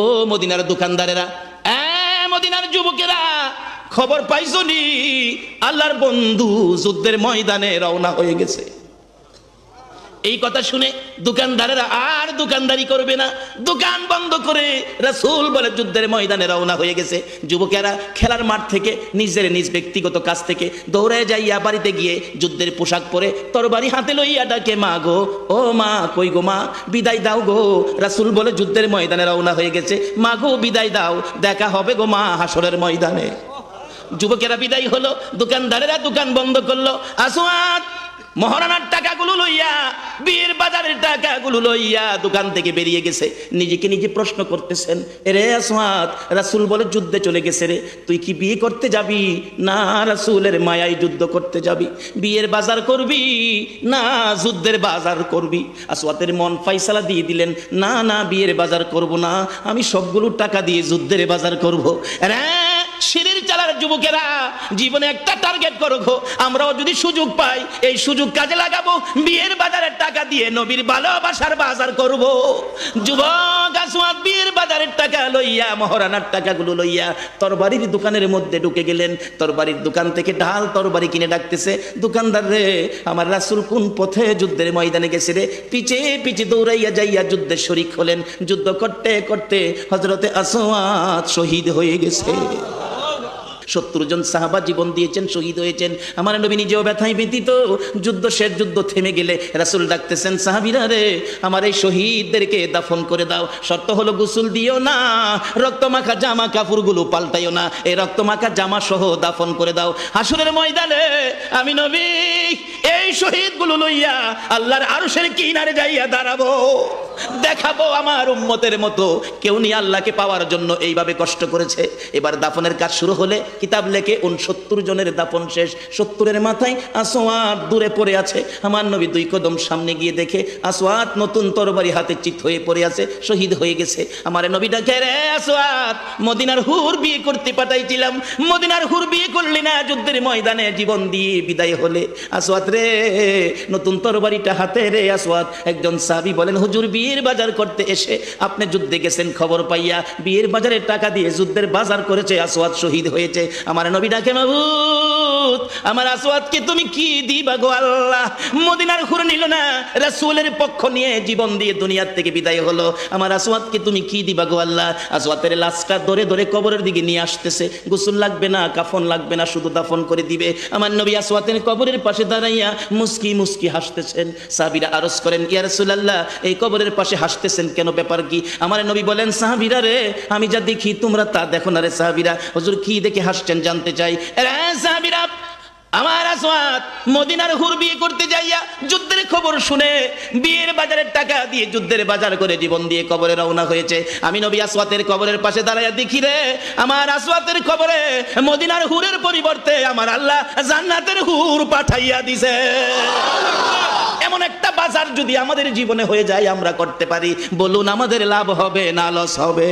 ও মদিনার দোকানদারেরা, মদিনার যুবকেরা, খবর পাইছো নি আল্লাহর বন্ধু যুদ্ধের ময়দানে রওনা হয়ে গেছে। এই কথা শুনে দোকানদারেরা আর দোকানদারি করবে না, দোকান বন্ধ করে রাসূল বলে যুদ্ধের ময়দানে রওনা হয়ে গেছে। যুবকেরা খেলার মাঠ থেকে নিজের নিজ ব্যক্তিগত কাজ থেকে দৌড়ে যাইয়া বাড়িতে গিয়ে যুদ্ধের পোশাক পরে তরবারি হাতে লইয়া ডাকে, মা গো, ও মা, কই গো মা, বিদায় দাও গো। রাসূল বলে যুদ্ধের ময়দানে রওনা হয়ে গেছে, মা গো বিদায় দাও, দেখা হবে গো মা হাসরের ময়দানে। যুবকেরা বিদায় হলো, দোকানদারেরা দোকান বন্ধ করলো। আসওয়াদ মহারানার টাকাগুলো লইয়া, বিয়ের বাজারের টাকাগুলো লইয়া দোকান থেকে বেরিয়ে গেছে। নিজেকে নিজে প্রশ্ন করতেছেন, রে আসওয়াদ, রাসূল বলে যুদ্ধে চলে গেছে রে, তুই কি বিয়ে করতে যাবি না রাসূলের মায়ায় যুদ্ধ করতে যাবি? বিয়ের বাজার করবি না যুদ্ধের বাজার করবি? আসওয়াদের মন ফয়সালা দিয়ে দিলেন, না না, বিয়ের বাজার করব না, আমি সবগুলো টাকা দিয়ে যুদ্ধের বাজার করব। রে সিঁড়ির চালার যুবকেরা, জীবনে একটা টার্গেট করো গো, আমরাও যদি সুযোগ পাই এই সুযোগ কাজে লাগাবো, বিয়ের বাজারের টাকা দিয়ে নবীর ভালোবাসার বাজার করব। যুবক আসওয়াদ বিয়ের বাজারের টাকা লইয়া, মহারানার টাকাগুলো লইয়া তরবারির দোকানের মধ্যে ঢুকে গেলেন। তরবারির দোকান থেকে ঢাল তরবারি কিনে ডাকতেছে, দোকানদার রে, আমার রাসূল কোন পথে যুদ্ধের ময়দানে গেছে রে? পিছে পিছে দৌড়াইয়া যাইয়া যুদ্ধের শরীক হলেন। যুদ্ধ করতে করতে হযরতে আসওয়াদ শহীদ হয়ে গেছে। 70 জন সাহাবা জীবন দিয়েছেন, শহীদ হয়েছেন। আমার নবী নিজেও ব্যথায় ব্যথিত। যুদ্ধ শেষ, যুদ্ধ থেমে গেলে রাসূল ডাকতেছেন, সাহাবীরা রে, আমার এই শহীদদেরকে দাফন করে দাও। শর্ত হলো গোসল দিও না, রক্তমাখা জামা কাপড়গুলো পাল্টাইও না, এই রক্তমাখা জামা সহ দাফন করে দাও। হাসরের ময়দানে আমি নবী এই শহীদগুলো লইয়া আল্লাহর আরশের কিনারে যাইয়া দাঁড়াবো, দেখাবো আমার উম্মতের মতো কেউ নিয়ে আল্লাহকে পাওয়ার জন্য এইভাবে কষ্ট করেছে। এবার দাফনের কাজ শুরু হলে কিতাব লেখে 69 জনের দাফন শেষ। 70-এর মাথায় আসওয়াদ দূরে পড়ে আছে। আমার নবী 2 কদম সামনে গিয়ে দেখে আসওয়াদ নতুন তরবারি হাতে চিত হয়ে পড়ে আছে, শহীদ হয়ে গেছে। আমার নবী ডাকে, রে আসওয়াদ, মদিনার হুর বিয়ে করতে পাঠাইছিলাম, মদিনার হুর বিয়ে করলি না, যুদ্ধের ময়দানে জীবন দিয়ে বিদায় হলে। আসওয়াদ রে, নতুন তরবারিটা হাতে রে। আসওয়াদ, একজন সাহাবী বলেন, হুজুর বিয়ের বাজার করতে এসে আপনি যুদ্ধে গেছেন, খবর পাইয়া বিয়ের বাজারের টাকা দিয়ে যুদ্ধের বাজার করেছে, আসওয়াদ শহীদ হয়েছে। আমার নবী ডাকে, মাবুদ, আমার আসওয়াদকে তুমি কি দিবা গো আল্লাহ? মদিনার হুর নিল না, রাসূলের পক্ষ নিয়ে জীবন দিয়ে দুনিয়ার থেকে বিদায় হলো, আমার আসওয়াদকে তুমি কি দিবা গো আল্লাহ? আসওয়াদের লাশটা ধরে ধরে কবরের দিকে নিয়ে আসতেছে। গোসল লাগবে না, কাফন লাগবে না, শুধু দাফন করে দিবে। আমার নবী আসওয়াদের কবরের পাশে দাঁড়াইয়া মুস্কি মুস্কি হাসতেছেন। সাহাবীরা আরজ করেন, ইয়া রাসূলুল্লাহ, এই কবরের পাশে হাসতেছেন কেন, ব্যাপার কি? আমার নবী বলেন, সাহাবীরা রে, আমি যা দেখি তোমরা তা দেখো না রে সাহাবীরা। হুজুর কি দেখে হাসছেন জানতে চাই। রে সাহাবীরা, আমার আসওয়াদ মদিনার হুর বিয়ে করতে যাইয়া যুদ্ধের খবর শুনে বিয়ের বাজারের টাকা দিয়ে যুদ্ধের বাজার করে জীবন দিয়ে কবরে রওনা হয়েছে। আমি নবী আসওয়াদের কবরের পাশে দাঁড়াইয়া দেখি রে, আমার আসওয়াদের কবরে মদিনার হুরের পরিবর্তে আমার আল্লাহ জান্নাতের হুর পাঠাইয়া দিছে। এমন একটা বাজার যদি আমাদের জীবনে হয়ে যায়, আমরা করতে পারি, বলুন আমাদের লাভ হবে না লস হবে?